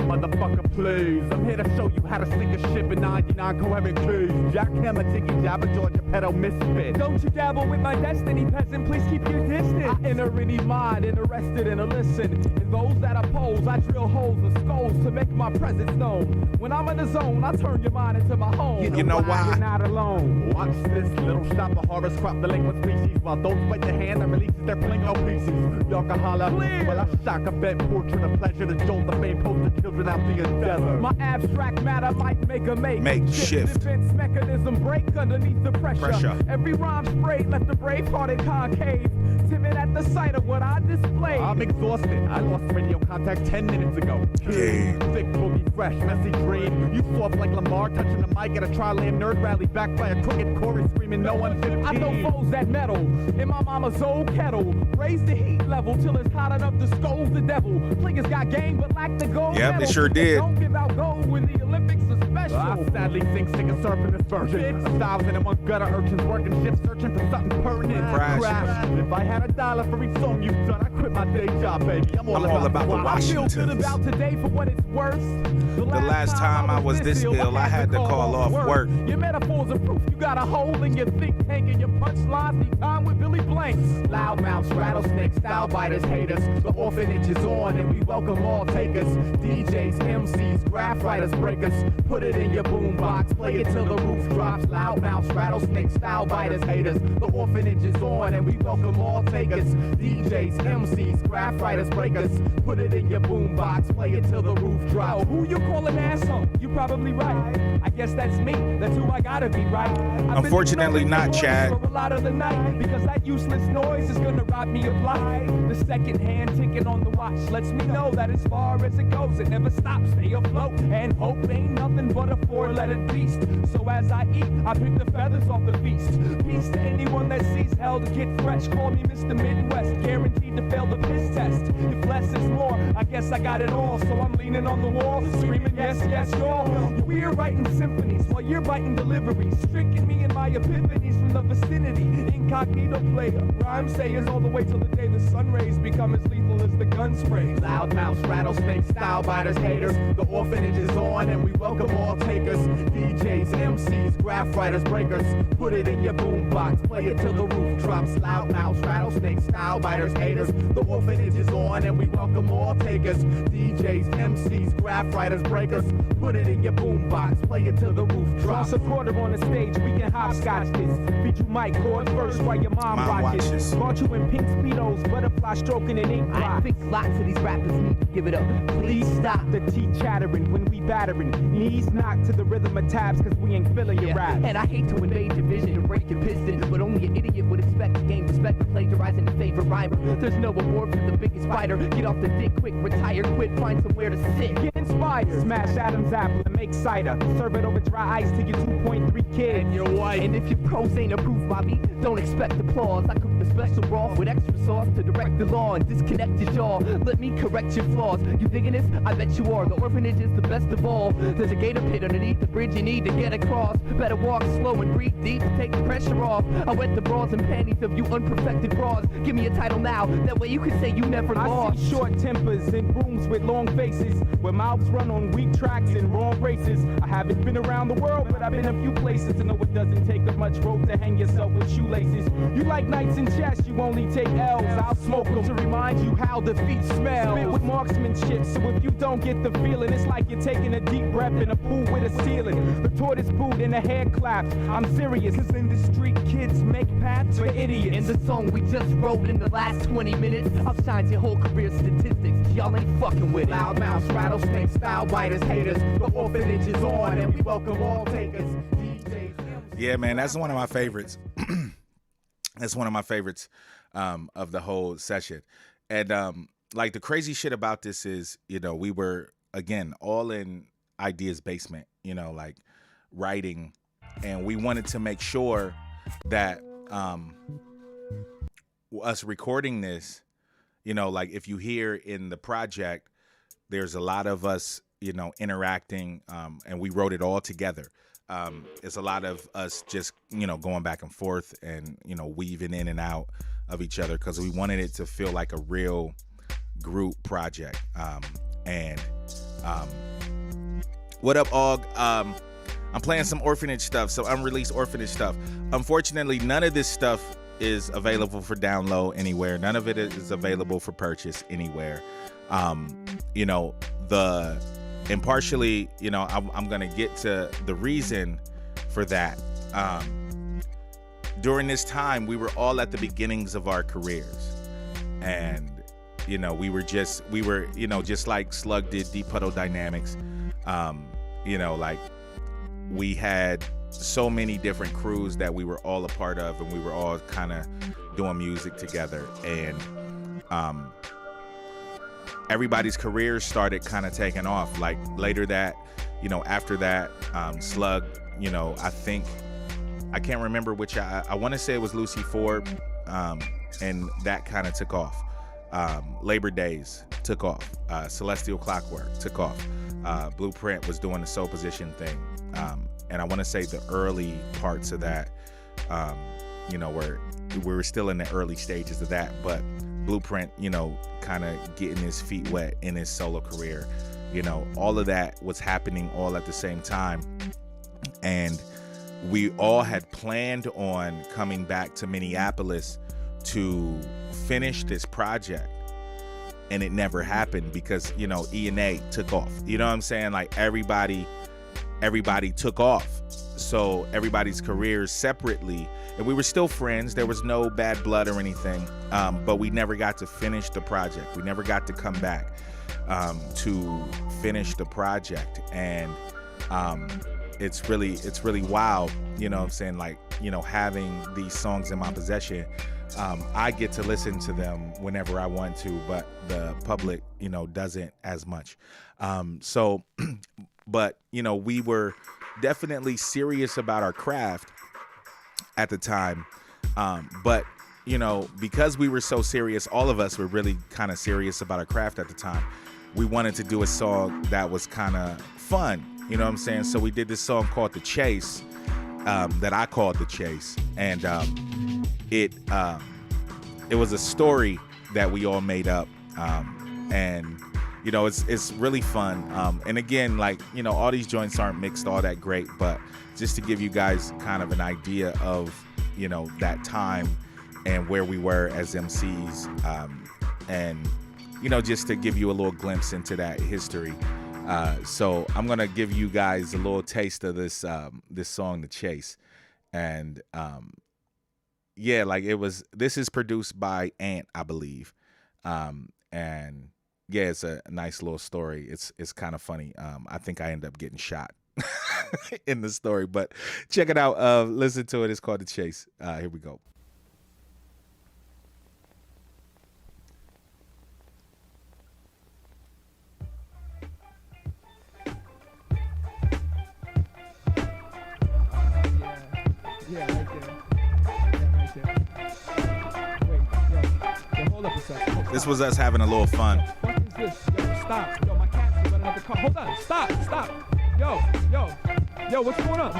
Motherfucker, please. I'm here to show you how to sink a ship in 99 coherent keys. Jackhammer, Tiggy, Jabba, Georgia, pedo, misfit. Don't you dabble with my destiny, peasant, please keep your distance. I enter any mind, interested in a listen. In those that oppose, I drill holes and skulls to make my presence known. When I'm in the zone, I turn your mind into my home. You know why? You're not alone. Watch this little shop of horrors crop delinquent species, while those bite the hand that releases their flingo pieces. Y'all can holler. Clear. Well, I shock a bent portrait of pleasure to jolt the fame poster children out the endeavor. My abstract matter might make a shift. Defense mechanism break underneath the pressure. Every rhyme sprayed left the brave-hearted concave. Timid at the sight of what I display. I'm exhausted. I lost radio contact 10 minutes ago. Damn. Thick, boogie, fresh, messy dream. You soft like Lamar touching the mic at a Tri-Land nerd rally backed by a crooked chorus screaming no one 15. I know foes that metal in my mama's old kettle. Raise the heat level till it's hot enough to scold the devil. Players got game but lack the gold Yep, medal. they sure did. Don't give out gold when the Olympics are special. I sadly think stick a surf in this version. 1,001 gutter urchins working shifts searching for something pertinent. Crash. If I had $1 for each song you've done, I quit my day job, baby. I'm all about the I feel Washingtons. good about today for what it's worth. The last time I was this ill, I had to call off work. Your metaphors are proof you got a hole in your think tank and your punchlines need time with Billy Blanks. Loudmouths, rattlesnakes, style biters, haters. The orphanage is on and we welcome all takers. DJs, MCs, graph writers, breakers. Put it in your boombox, play it till the roof drops. Loudmouths, rattlesnakes, style biters, haters. The orphanage is on and we welcome all takers. DJs, MCs, graphiters, breakers. Put it in your boombox, play it till the roof Oh, drops. who you call an asshole? You probably right. I guess that's me. That's who I gotta be, right? I've been Unfortunately ignoring not, the voice Chad. for a lot of the night because that useless noise is gonna rob me of life. The second hand ticking on the watch lets me know that as far as it goes, it never stops. Stay afloat, and hope ain't nothing but a four-letter beast. So as I eat, I pick the feathers off the feast. Peace to anyone that sees hell to get fresh. Call me Mr. Midwest, guaranteed to fail the piss test. If less is more, I guess I got it all. So I'm leaning on the wall, screaming yes, yes, y'all. We're writing symphonies while you're writing deliveries. Stricken me in my epiphanies from the vicinity. Incognito player, rhyme sayers all the way till the day the sun rays become as lethal as the gun sprays. Loud mouths, rattlesnakes, style biters, haters. The orphanage is on and we welcome all takers. DJs, MCs, graph writers, breakers. Put it in your boombox, play it till the roof drops. Loud mouths, rattlesnakes, style biters, haters. The orphanage is on and we welcome all takers. DJs, MCs, graph writers, breakers. Put it in your boombox, play it till the roof drops. Toss a quarter on the stage, we can hopscotch this. Feed you mic cord first while your mom watches. watches. Bought you in pink speedos, butterfly stroking an ink I block. think lots of these rappers need to give it up. Please stop. The teeth chattering when we battering. Knees knocked to the rhythm of tabs cause we ain't feeling your rap. And I hate to invade your vision and break your piston, but only an idiot would expect to gain respect for plagiarizing the favorite rhymer. There's no award for the biggest fighter. Get off the dick quick, retire, quit, find somewhere to sit. Get inspired. Smash Adam's apple and make cider. Serve it over dry ice to your 2.3 kids. And your wife. And if your prose ain't approved by me, don't expect applause. I cook the special broth with extra sauce to direct the law and disconnect your jaw. Let me correct your flaws. You digging this? I bet you are. The orphanage is the best of all. There's a gator pit underneath the bridge you need to get across. Better walk slow and breathe deep to take the pressure off. I wet the bras and panties of you unperfected bras. Give me a title now, that way you can say you never I lost. see short tempers and brooms with long faces, where mouths run on weak tracks and wrong races. I haven't been around the world, but I've been a few places to know it doesn't take up much rope to hang yourself with shoelaces. You like knights in chess, you only take L's. I'll smoke them to remind you how defeat smells. Spit with marksmanship, so if you don't get the feeling, it's like you're taking a deep breath in a pool with a ceiling. The tortoise boot and the hair claps. I'm serious, cause in the street kids make paths for idiots. In the song we just wrote in the last 20 minutes, I'll shine your whole career statistics. Y'all ain't fucking with it. Loud mouths, rattlesnakes, style biters, haters. The orphanage is on and we welcome all takers. DJs, MCs. Yeah, man, that's one of my favorites. That's one of my favorites of the whole session. And like the crazy shit about this is, you know, we were, again, all in Idea's basement, you know, like writing. And we wanted to make sure that us recording this, you know, like if you hear in the project, there's a lot of us, you know, interacting, and we wrote it all together. It's a lot of us just, you know, going back and forth and, you know, weaving in and out of each other because we wanted it to feel like a real group project. What up, Og? I'm playing some Orphanage stuff, some unreleased Orphanage stuff. Unfortunately, none of this stuff is available for download anywhere. None of it is available for purchase anywhere. You know, and partially, you know, I'm going to get to the reason for that. During this time, we were all at the beginnings of our careers. And, you know, we were, you know, just like Slug did Deep Puddle Dynamics. You know, like we had so many different crews that we were all a part of, and we were all kind of doing music together. And, everybody's careers started kind of taking off. Like later that, you know, after that, Slug, you know, I can't remember which, I want to say it was Lucy Ford, and that kind of took off. Labor Days took off. Celestial Clockwork took off. Blueprint was doing the soul position thing. And I want to say the early parts of that, you know, we were still in the early stages of that, but Blueprint, you know, kind of getting his feet wet in his solo career, you know, all of that was happening all at the same time. And we all had planned on coming back to Minneapolis to finish this project. And it never happened because, you know, E&A took off. You know what I'm saying? Like everybody took off. so everybody's careers separately, and we were still friends. There was no bad blood or anything, but we never got to finish the project. We never got to come back to finish the project, and it's really wild, you know what I'm saying, like, you know, having these songs in my possession. I get to listen to them whenever I want to, but the public, you know, doesn't as much. So, but, you know, we were definitely serious about our craft at the time. But, you know, because we were so serious, all of us were really kind of serious about our craft at the time. We wanted to do a song that was kind of fun, you know what I'm saying? So we did this song called The Chase, that I called The Chase. And it was a story that we all made up. And, you know, it's really fun. And again, like, you know, all these joints aren't mixed all that great, but just to give you guys kind of an idea of, you know, that time and where we were as MCs, and, you know, just to give you a little glimpse into that history. So I'm gonna give you guys a little taste of this this song, The Chase. And yeah, like this is produced by Ant, I believe. And yeah, it's a nice little story. It's kind of funny. I think I end up getting shot in the story, but check it out. Listen to it. It's called The Chase. Here we go. Yeah, right there. Yeah, right there. Wait, yo, hold up a second. This was us having a little fun. What is this? Yo, stop. Yo, my cat's running out the car. Hold on. Stop. Yo, what's going on?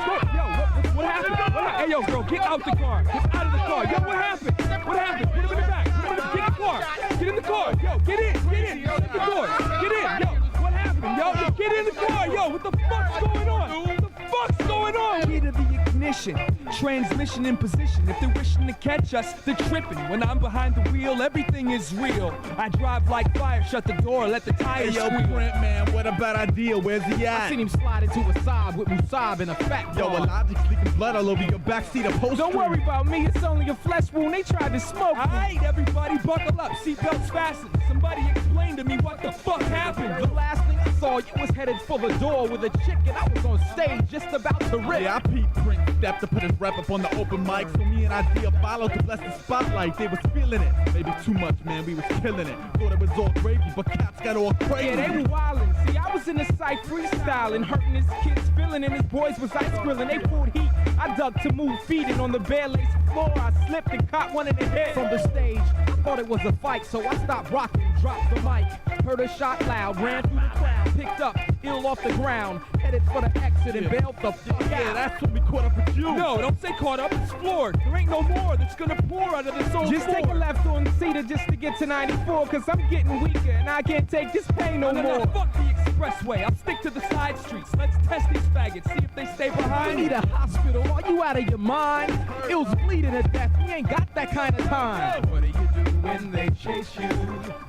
What happened? Hey, yo, girl, get out the car. Get out of the car. Yo, what happened? Put him in the back. Get in the car. Get in the car. Yo, get in. Shut the door. Get in. Yo, what happened? Yo, get in the car. Yo, what the fuck's going on? What the fuck's going on? Key to the ignition. Transmission in position. If they're wishing to catch us, they're tripping. When I'm behind the wheel, everything is real. I drive like fire, shut the door, let the tires Yo, squeal. Brent, man, what about idea? Where's he I at? seen him slide into a Saab with Musab and a fat Yo, dog. Illogic's leaking blood all over your backseat upholstery. Don't worry about me, it's only a flesh wound. They tried to smoke me. Alright, everybody buckle up, seatbelts fastened. Somebody explain to me what the fuck happened. The last thing I saw, you was headed for the door with a chick and I was on stage just about to rip. Yeah, I peeped Brent step to put his rep up on the open mic, so me and Idea followed to bless the spotlight. They was feeling it, maybe too much, man. We was killing it. Thought it was all gravy, but cats got all crazy. Yeah, they were wildin'. See, I was in the site freestyling, hurting his kids, feeling, and his boys was ice grilling. They pulled heat. I dug to move feet, and on the bare lace floor, I slipped and caught one in the head. From the stage, I thought it was a fight, so I stopped rocking, dropped the mic. Heard a shot loud, ran through the crowd, picked up, ill off the ground, headed for the exit and bailed the fuck out. Yeah, that's when we caught up with you. No, don't say caught up, it's floored. There ain't no more that's gonna pour out of this old Just take a left on Cedar just to get to 94, cause I'm getting weaker and I can't take this pain no more. Fuck the expressway, I'll stick to the side streets. Let's test these faggots, see if they stay behind. We need a hospital, are you out of your mind? It was bleeding to death, we ain't got that kind of time. What do you do when they chase you?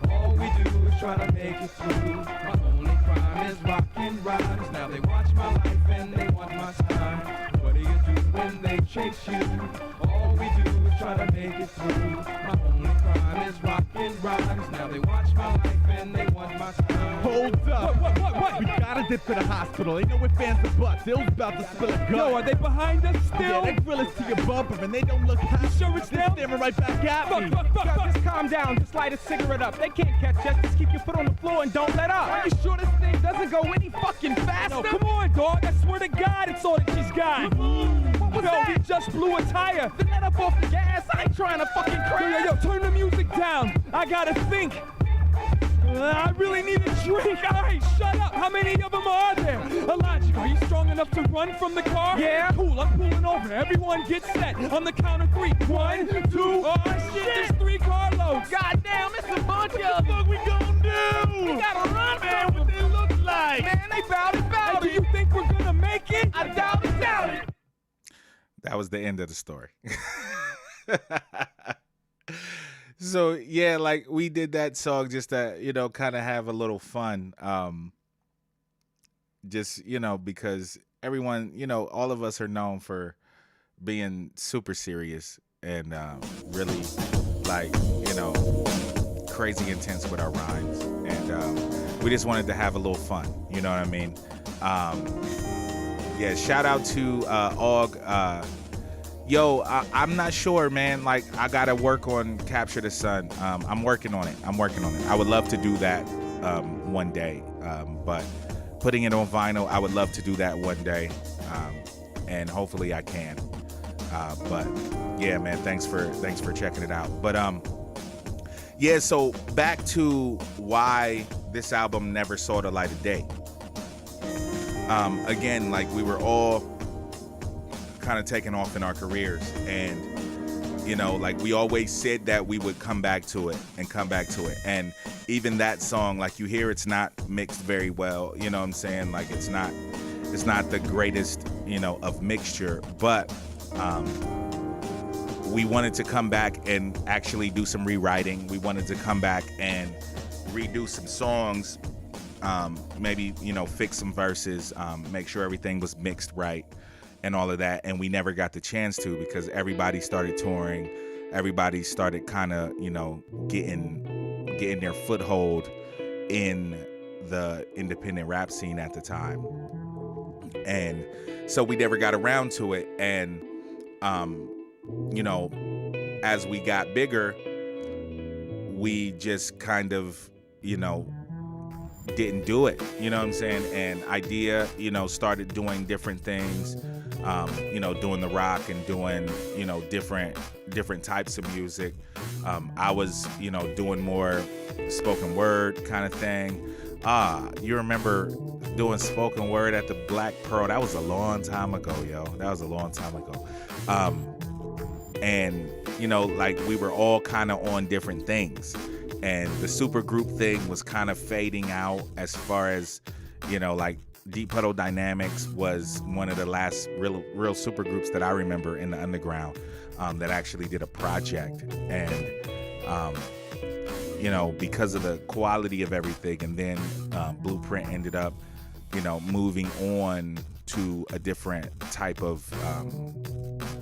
All we do is try to make it through. My only crime is rocking rhymes. Now they watch my life and they want my time. What do you do when they chase you? All we do is try to make it through. My only crime is rocking rhymes. Now they watch my life and they want my time. Hold up. What? We gotta dip to the hospital. Ain't no ifs, ands, or buts. They was about to spill a gun. Yo, are they behind us still? Yeah, they grill us to your bumper and they don't look happy. sure it's They're them? staring right back at me. Fuck. Just calm down, just light a cigarette up. They can't catch us, just keep your foot on the floor and don't let up. Are you sure this thing doesn't go any fucking faster? No, come on, dog, I swear to God it's all that she's got. What was that? We just blew a tire. Then let up off the gas, I ain't trying to fucking crash. Yo, turn the music down, I gotta think. I really need a drink. All right, shut up. How many of them are there? Illogic, are you strong enough to run from the car? Yeah. Cool, I'm pulling over. Everyone get set. On the count of 3. 1, 2, oh shit, there's 3 carloads. Goddamn, it's a bunch of them. What we gonna do? We gotta run, Man, what they look like? Man, they bout it. Hey, do you think we're gonna make it? I doubt it. That was the end of the story. So yeah, like we did that song just to, you know, kind of have a little fun. Just, you know, because everyone, you know, all of us are known for being super serious and really, like, you know, crazy intense with our rhymes. And we just wanted to have a little fun, you know what I mean? Yeah, shout out to Og. Yo, I'm not sure, man. Like, I gotta work on Capture the Sun. I'm working on it. I would love to do that one day, but putting it on vinyl, I would love to do that one day, and hopefully I can. But yeah, man, thanks for checking it out. But yeah, so back to why this album never saw the light of day. Again, like, we were all kind of taking off in our careers, and you know, like, we always said that we would come back to it, and even that song, like, you hear it's not mixed very well, you know what I'm saying? Like, it's not the greatest, you know, of mixture, but we wanted to come back and actually do some rewriting. We wanted to come back and redo some songs, maybe, you know, fix some verses, make sure everything was mixed right and all of that. And we never got the chance to, because everybody started touring. Everybody started kind of, you know, getting their foothold in the independent rap scene at the time. And so we never got around to it. And, you know, as we got bigger, we just kind of, you know, didn't do it, you know what I'm saying? And Idea, you know, started doing different things, you know, doing the rock and doing, you know, different types of music. I was, you know, doing more spoken word kind of thing. You remember doing spoken word at the Black Pearl? That was a long time ago, yo. That was a long time ago. And, you know, like, we were all kind of on different things. And the supergroup thing was kind of fading out, as far as, you know, like, Deep Puddle Dynamics was one of the last real supergroups that I remember in the underground that actually did a project. And, you know, because of the quality of everything, and then Blueprint ended up, you know, moving on to a different type of,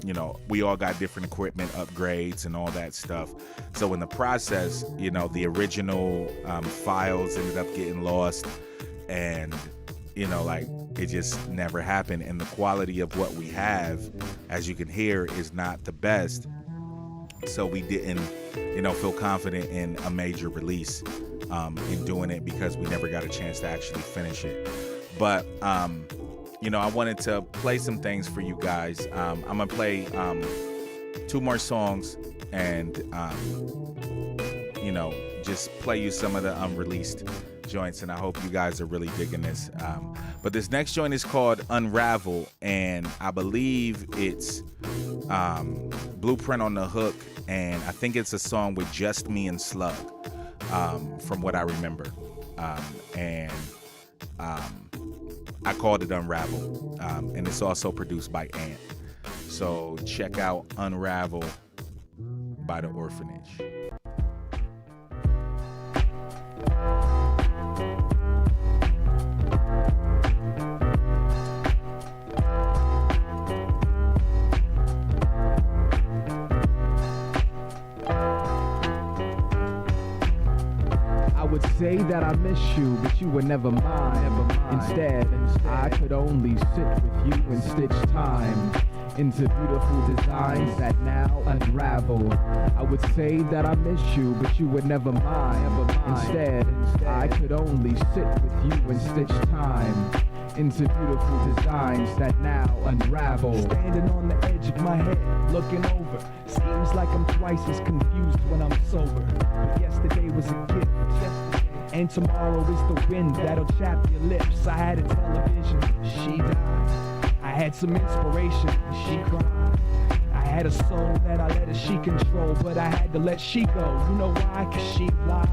you know, we all got different equipment upgrades and all that stuff. So in the process, you know, the original files ended up getting lost, and, you know, like, it just never happened. And the quality of what we have, as you can hear, is not the best. So we didn't, you know, feel confident in a major release in doing it, because we never got a chance to actually finish it. But, you know, I wanted to play some things for you guys. I'm gonna play 2 more songs, and, you know, just play you some of the unreleased joints, and I hope you guys are really digging this. But this next joint is called Unravel, and I believe it's Blueprint on the hook, and I think it's a song with Just Me and Slug, from what I remember. And I called it Unravel, and it's also produced by Ant. So check out Unravel by the Orphanage. Say that I miss you, but you were never mine. Instead, I could only sit with you and stitch time into beautiful designs that now unravel. I would say that I miss you, but you were never mine. Instead, I could only sit with you and stitch time into beautiful designs that now unravel. Standing on the edge of my head, looking over. Seems like I'm twice as confused when I'm sober. But yesterday was a gift. And tomorrow is the wind that'll chap your lips. I had a television, she died. I had some inspiration, she cried. I had a soul that I let her she control, but I had to let she go. You know why? 'Cause she lied.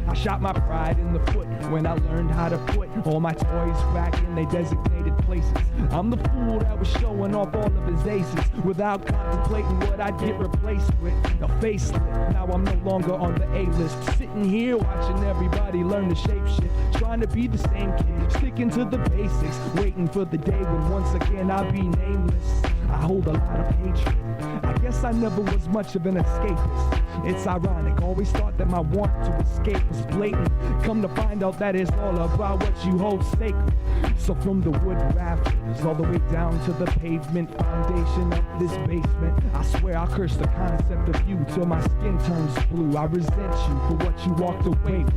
I shot my pride in the foot when I learned how to put all my toys back in their designated place. places. I'm the fool that was showing off all of his aces without contemplating what I'd get replaced with. A facelift, now I'm no longer on the A-list. Sitting here watching everybody learn to shape shit. Trying to be the same kid, sticking to the basics. Waiting for the day when once again I'll be nameless. I hold a lot of hatred. I guess I never was much of an escapist. It's ironic, always thought that my want to escape was blatant. Come to find out that it's all about what you hold sacred. So from the wood rafters all the way down to the pavement foundation of this basement, I swear I'll curse the concept of you till my skin turns blue. I resent you for what you walked away with.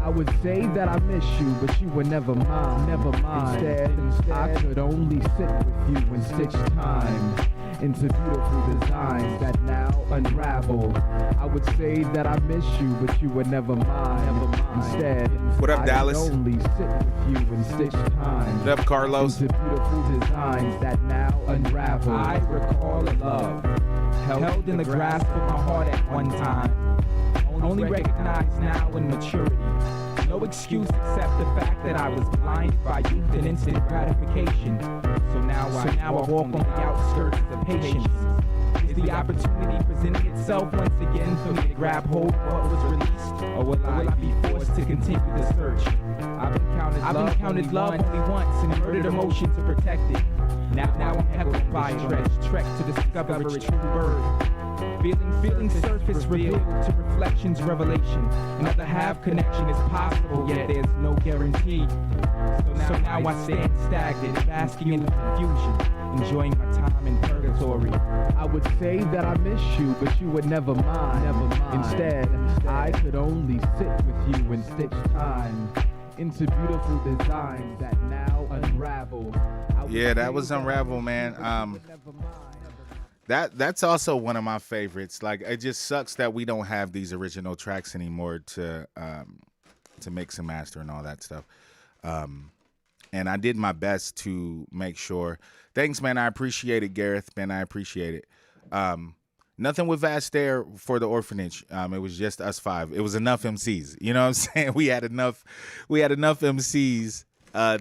I would say that I miss you, but you were never mine, never mine. Instead, I could only sit with you and stitch time into beautiful designs that now unravel. I would say that I miss you, but you were never mine, never mine. Instead, What up, I Dallas? could only sit with you and stitch time What up, Carlos? into beautiful designs that now unravel. I recall a love held in the grasp of my heart at one time. Only recognized now in maturity. No excuse except the fact that I was blinded by youth and instant gratification. So now I walk on the outskirts of patience. Is the opportunity presenting itself once again for me to grab hold of what was released? Or will I be forced to continue the search? I've been counted love only once and murdered emotion to protect it. Now I'm heckled by a trek to discover a true bird. Feeling surface revealed to reflections revelation. Another half connection is possible, yet there's no guarantee. So now I stand stagnant, basking in confusion, enjoying my time in purgatory. I would say that I miss you, but you were never mine, never mine. Instead, I could only sit with you and stitch time into beautiful designs that now unravel. Yeah, that was Unravel, man. That's also one of my favorites. Like, it just sucks that we don't have these original tracks anymore to mix and master and all that stuff. And I did my best to make sure. Thanks, man. I appreciate it, Gareth. Man, I appreciate it. Nothing with Vast there for the Orphanage. It was just us five. It was enough MCs. You know what I'm saying? We had enough MCs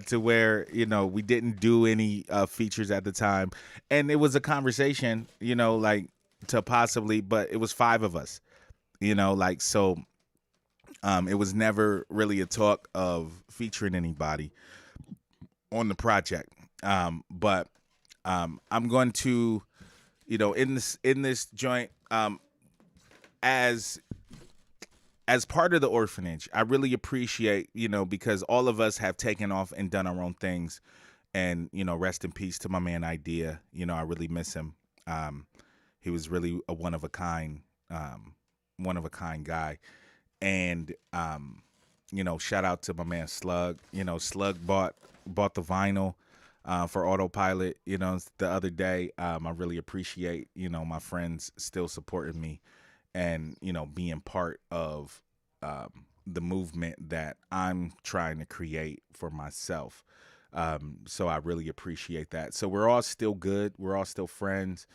to where, you know, we didn't do any features at the time. And it was a conversation, you know, like to possibly, but it was five of us, you know, like, so it was never really a talk of featuring anybody on the project. But I'm going to, you know, in this joint, as part of the Orphanage, I really appreciate, you know, because all of us have taken off and done our own things. And, you know, rest in peace to my man Idea. You know, I really miss him. He was really a one of a kind guy. And, you know, shout out to my man Slug. You know, Slug bought the vinyl for Autopilot, you know, the other day. I really appreciate, you know, my friends still supporting me and, you know, being part of the movement that I'm trying to create for myself. So I really appreciate that. So we're all still good. We're all still friends.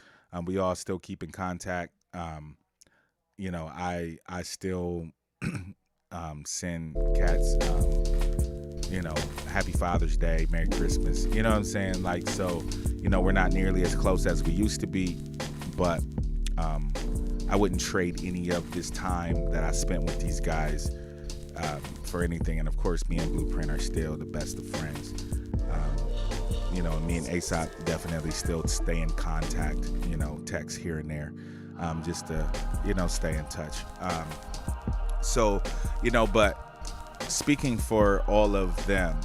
We all still keep in contact. You know, I still send cats, you know, Happy Father's Day, Merry Christmas. You know what I'm saying? Like, so, you know, we're not nearly as close as we used to be, but I wouldn't trade any of this time that I spent with these guys for anything. And of course, me and Blueprint are still the best of friends. You know, me and Aesop definitely still stay in contact, you know, text here and there, just to, you know, stay in touch. So, you know, but speaking for all of them,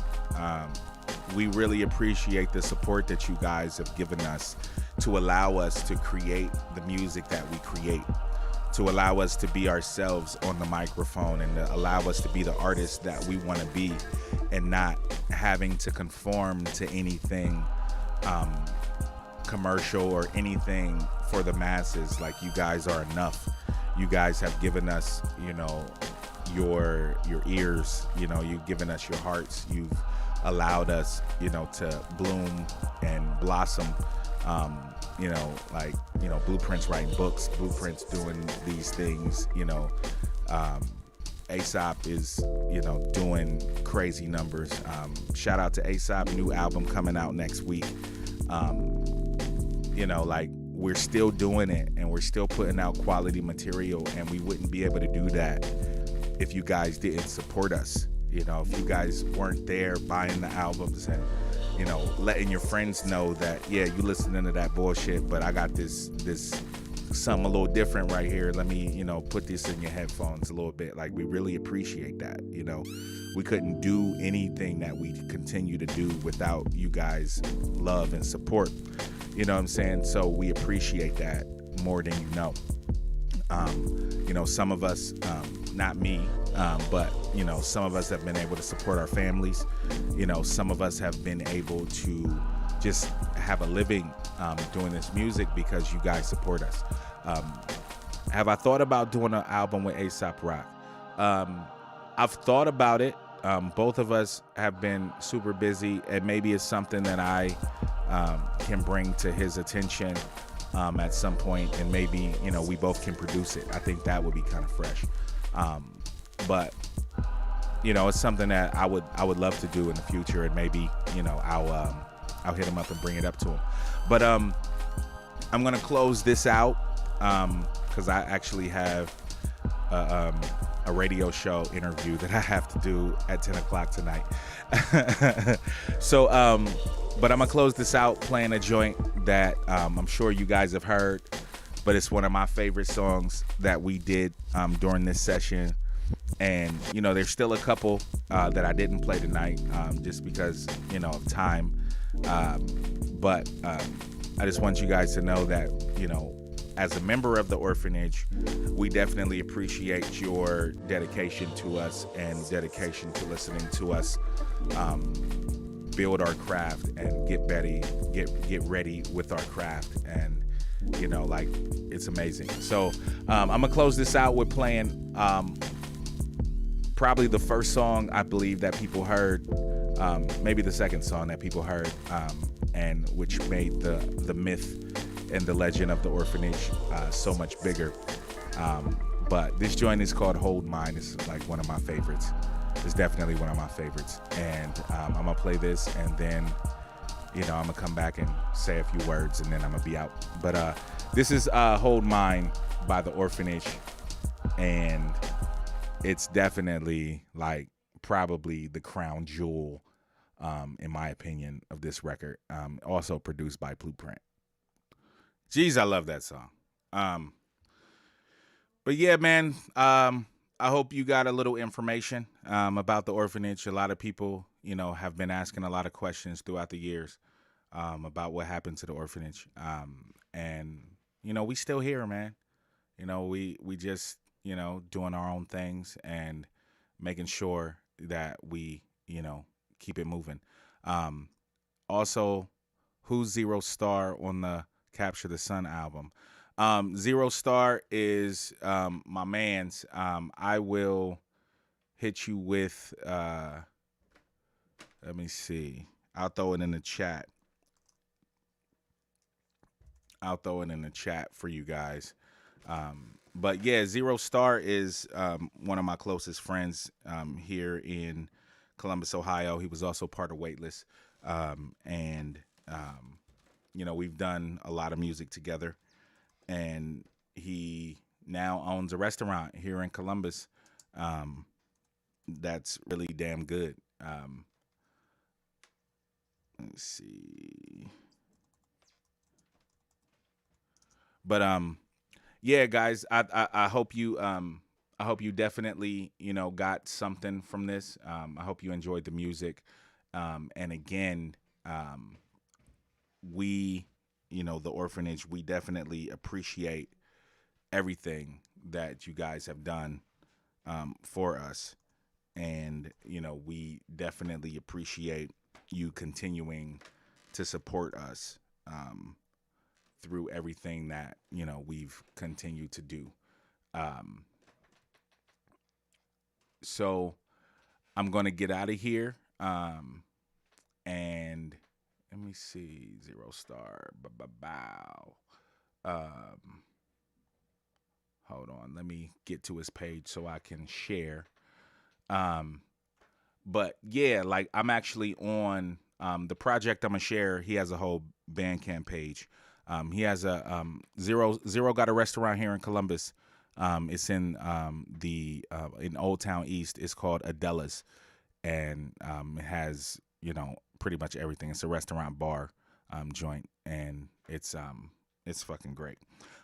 we really appreciate the support that you guys have given us to allow us to create the music that we create, to allow us to be ourselves on the microphone, and to allow us to be the artists that we want to be, and not having to conform to anything commercial or anything for the masses. Like, you guys are enough. You guys have given us, you know, your ears, you know, you've given us your hearts. You've allowed us, you know, to bloom and blossom. You know, like, you know, Blueprint's writing books, Blueprint's doing these things, you know, Aesop is, doing crazy numbers. Shout out to Aesop, new album coming out next week. We're still doing it and we're still putting out quality material, and we wouldn't be able to do that if you guys didn't support us. If you guys weren't there buying the albums and, letting your friends know that, yeah, you listening to that bullshit, but I got this something a little different right here. Let me, put this in your headphones a little bit. Like, we really appreciate that. We couldn't do anything that we continue to do without you guys' love and support. You know what I'm saying? So we appreciate that more than you know. Some of us, not me, but, some of us have been able to support our families. Some of us have been able to just have a living doing this music because you guys support us. Have I thought about doing an album with Aesop Rock? I've thought about it. Both of us have been super busy, and maybe it's something that I can bring to his attention at some point, and maybe we both can produce it. I think that would be kind of fresh. But it's something that I would love to do in the future, and maybe I'll hit him up and bring it up to him. But I'm gonna close this out because I actually have a radio show interview that I have to do at 10 o'clock tonight. So, but I'm gonna close this out playing a joint that I'm sure you guys have heard, but it's one of my favorite songs that we did during this session. And there's still a couple that I didn't play tonight just because of time. But I just want you guys to know that as a member of the Orphanage, we definitely appreciate your dedication to us and dedication to listening to us build our craft and get ready with our craft. And it's amazing. So I'm gonna close this out with playing probably the first song I believe that people heard, maybe the second song that people heard, and which made the myth and the legend of the Orphanage so much bigger. But this joint is called Hold Mine. It's like one of my favorites. It's definitely one of my favorites. And I'm gonna play this, and then I'm gonna come back and say a few words, and then I'm gonna be out. But this is Hold Mine by the Orphanage, and it's definitely like probably the crown jewel, in my opinion, of this record. Also produced by Blueprint. Jeez, I love that song. But yeah, man, I hope you got a little information about the Orphanage. A lot of people, have been asking a lot of questions throughout the years about what happened to the Orphanage. And, we still here, man. We just, doing our own things and making sure that we, keep it moving. Also, who's Zero Star on the Capture the Sun album? Zero Star is my man's. I will hit you with, let me see. I'll throw it in the chat. For you guys. But yeah, Zero Star is one of my closest friends here in Columbus, Ohio. He was also part of Weightless. And we've done a lot of music together. And he now owns a restaurant here in Columbus that's really damn good. Let's see. But yeah, guys, I hope you definitely got something from this. I hope you enjoyed the music. And again, we, the Orphanage, we definitely appreciate everything that you guys have done for us. And, we definitely appreciate you continuing to support us through everything that, we've continued to do. So I'm going to get out of here. And let me see, Zero Star. Bow. Hold on. Let me get to his page so I can share But yeah, like I'm actually on the project I'm gonna share. He has a whole Bandcamp page. He has a Zero got a restaurant here in Columbus. It's in in Old Town East. It's called Adela's, and it has pretty much everything. It's a restaurant bar joint, and it's fucking great.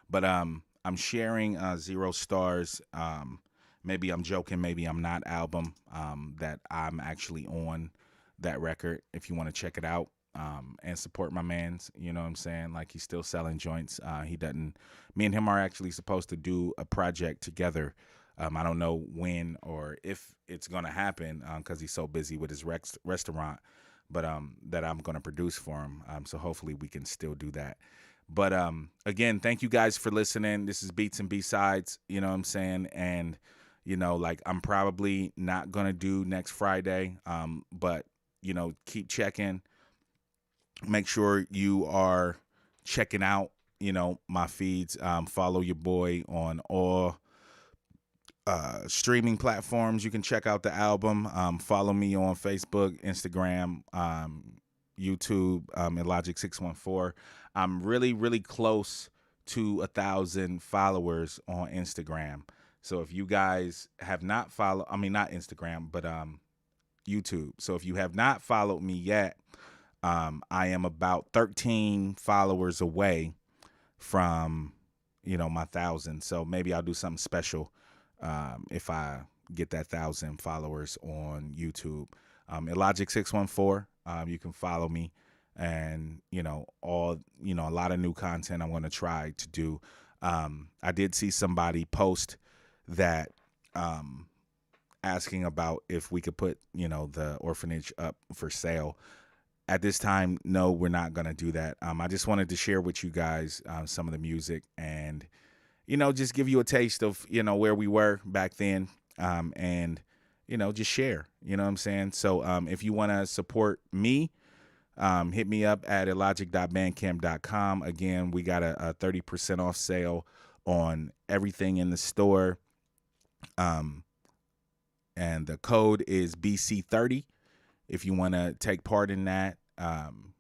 But I'm sharing Zero Stars. Maybe I'm joking, maybe I'm not album that I'm actually on that record. If you want to check it out and support my man's, you know what I'm saying? Like, he's still selling joints. Me and him are actually supposed to do a project together. I don't know when or if it's going to happen because he's so busy with his restaurant, but that I'm going to produce for him. So hopefully we can still do that. But again, thank you guys for listening. This is Beats and B-Sides, you know what I'm saying? And like, I'm probably not going to do next Friday, but, keep checking. Make sure you are checking out, my feeds. Follow your boy on all streaming platforms. You can check out the album. Follow me on Facebook, Instagram, YouTube, Illogic 614. I'm really, really close to 1,000 followers on Instagram. So if you guys have not followed, not Instagram, but YouTube. So if you have not followed me yet, I am about 13 followers away from, my 1,000. So maybe I'll do something special if I get that 1,000 followers on YouTube. Illogic 614. You can follow me, and a lot of new content I'm going to try to do. I did see somebody post that asking about if we could put the orphanage up for sale. At this time, no, we're not going to do that. I just wanted to share with you guys some of the music and just give you a taste of where we were back then, and just share, what I'm saying? So if you want to support me, hit me up at illogic.bandcamp.com. Again, we got a 30% off sale on everything in the store. And the code is BC30. If you want to take part in that,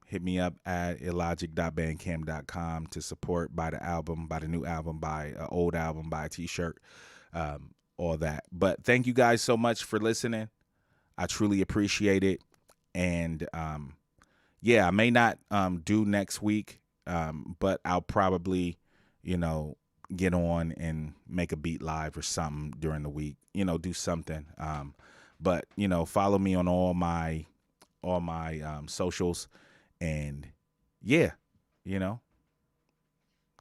hit me up at illogic.bandcamp.com to support, buy the album, buy the new album, buy an old album, buy a t-shirt, all that. But thank you guys so much for listening. I truly appreciate it. And I may not do next week, but I'll probably, get on and make a beat live or something during the week, do something. But follow me on all my socials, and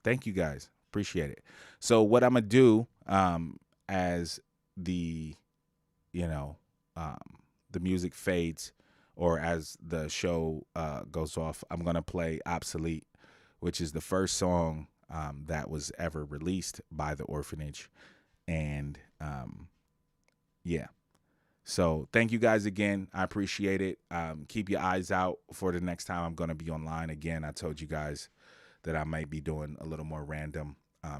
thank you guys. Appreciate it. So what I'm gonna do, as the music fades, or as the show goes off, I'm gonna play Obsolete, which is the first song that was ever released by the Orphanage. And so thank you guys again. I appreciate it. Keep your eyes out for the next time I'm going to be online again. I told you guys that I might be doing a little more random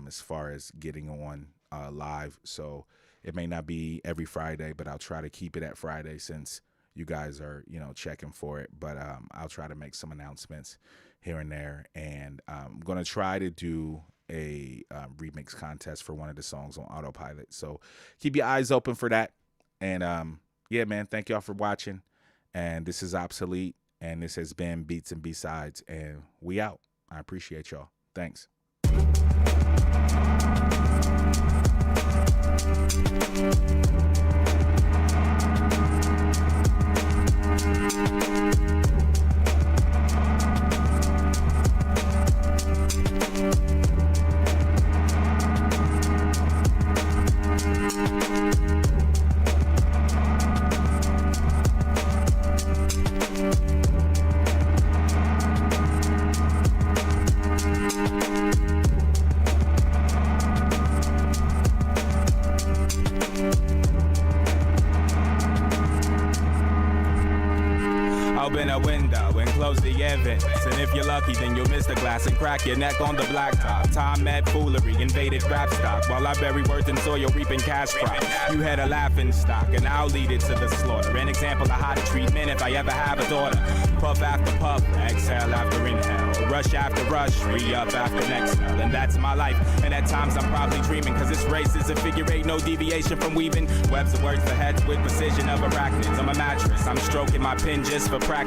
as far as getting on live. So it may not be every Friday, but I'll try to keep it at Friday since you guys are, checking for it. But I'll try to make some announcements here and there. And I'm going to try to do a remix contest for one of the songs on Autopilot. So keep your eyes open for that. And man, thank y'all for watching. And this is Obsolete, and this has been Beats and B-Sides, and we out. I appreciate y'all. Thanks. Open a window and close the evidence. And if you're lucky, then you'll miss the glass and crack your neck on the blacktop. Time met foolery, invaded rap stock. While I bury worth in soil, reaping cash crop. You had a laughing stock, and I'll lead it to the slaughter. An example of how to treat men if I ever have a daughter. Puff after puff, exhale after inhale. Rush after rush, re-up after exhale. And that's my life, and at times I'm probably dreaming. Cause this race is a figure eight, no deviation from weaving webs of words for heads with precision of arachnids. I'm a mattress, I'm stroking my pen just for practice.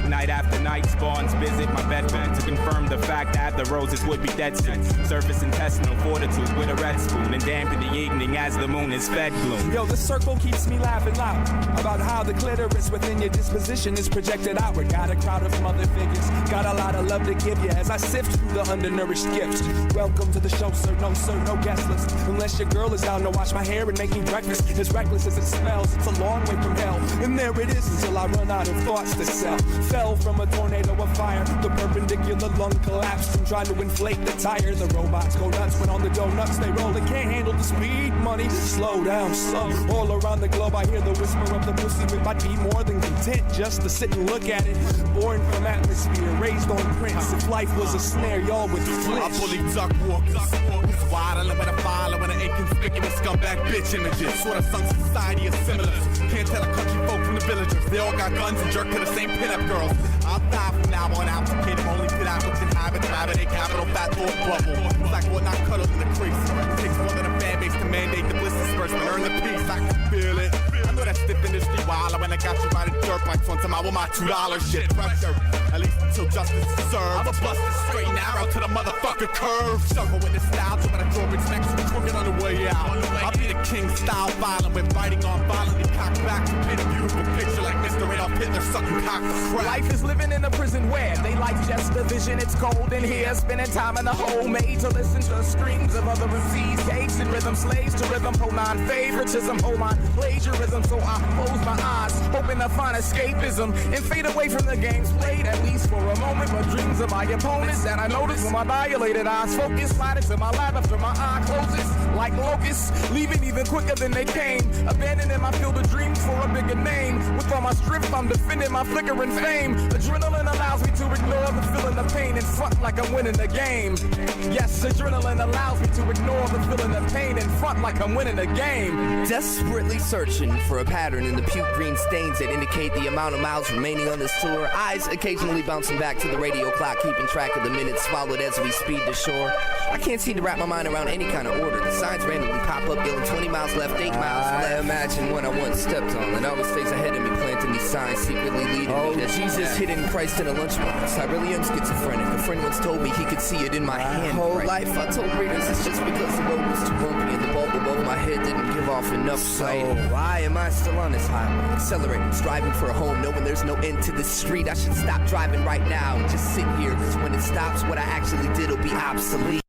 Night after night, spawns visit my bedbed to confirm the fact that the roses would be dead soon. Surface intestinal fortitude with a red spoon and dampen the evening as the moon is fed gloom. Yo, the circle keeps me laughing loud about how the clitoris within your disposition is projected outward. Got a crowd of mother figures, got a lot of love to give you as I sift through the undernourished gifts. Welcome to the show, sir, no guest list. Unless your girl is down to wash my hair and make me breakfast. As reckless as it smells, it's a long way from hell. And there it is until I run out of thoughts to sell. Fell from a tornado of fire, the perpendicular lung collapsed from trying to inflate the tire. The robots go nuts when on the donuts they roll. They can't handle the speed, money. Slow down, slow. All around the globe I hear the whisper of the pussy whip. I'd be more than content just to sit and look at it. Born from atmosphere, raised on prints. If life was a snare, y'all would flinch. I bully duck walkers. Who's waddling with a follow and an inconspicuous scumbag bitch images. Sort of sunk society is similar. Can't tell a country folk from the villagers. They all got guns and jerk to the same pinup girls. I'll die from now on out. Kid only fit out which inhabit rabbit a capital fat thought bubble. It's like what not cuddled in the crease. It takes more than a fan base to mandate the bliss disbursement. Earn the peace. I can feel it. I know that stiff industry while when I got you riding dirt bikes on time. I want my $2 shit pressure. At least until justice is served. I'm a busted straight and arrow to the motherfucker curve. Struggle with nostalgia when I draw its next to crooked on the way out. I'll be the king style violent with writing on violently cocked back to paint a beautiful picture like Mr. Adolf Hitler sucking cock for crap. Life is living in a prison where they like just a vision. It's cold in here, spending time in the hole made to listen to screams of other MCs. Caged in rhythm, slaves to rhythm, hold on favoritism, hold on plagiarism. So I close my eyes, hoping to find escapism and fade away from the games played, at least for a moment. But dreams of my opponents that I notice when my dilated eyes focus, slide into my lab after my eye closes like locusts, leaving even quicker than they came. Abandoning my field of dreams for a bigger name. With all my strength, I'm defending my flickering fame. Adrenaline allows me to ignore the feeling of pain and front like I'm winning the game. Yes, adrenaline allows me to ignore the feeling of pain and front like I'm winning the game. Desperately searching for a pattern in the puke green stains that indicate the amount of miles remaining on this tour. Eyes occasionally bouncing back to the radio clock, keeping track of the minutes swallowed as we speed to shore. I can't seem to wrap my mind around any kind of order. The signs randomly pop up yelling 20 miles left, 8 miles left. I imagine what I once stepped on and always stays ahead of me, planting these signs secretly leading me to Jesus hidden Christ in a lunchbox. I really am schizophrenic. A friend once told me he could see it in my hand. Whole life I told readers it's just because the road was too bumpy and the bulb above my head didn't give off enough sight. Why am I still on this highway? Accelerating, striving for a home, knowing there's no end to this street. I should stop driving right now and just sit here, cause when it stops, what I actually did will be obsolete.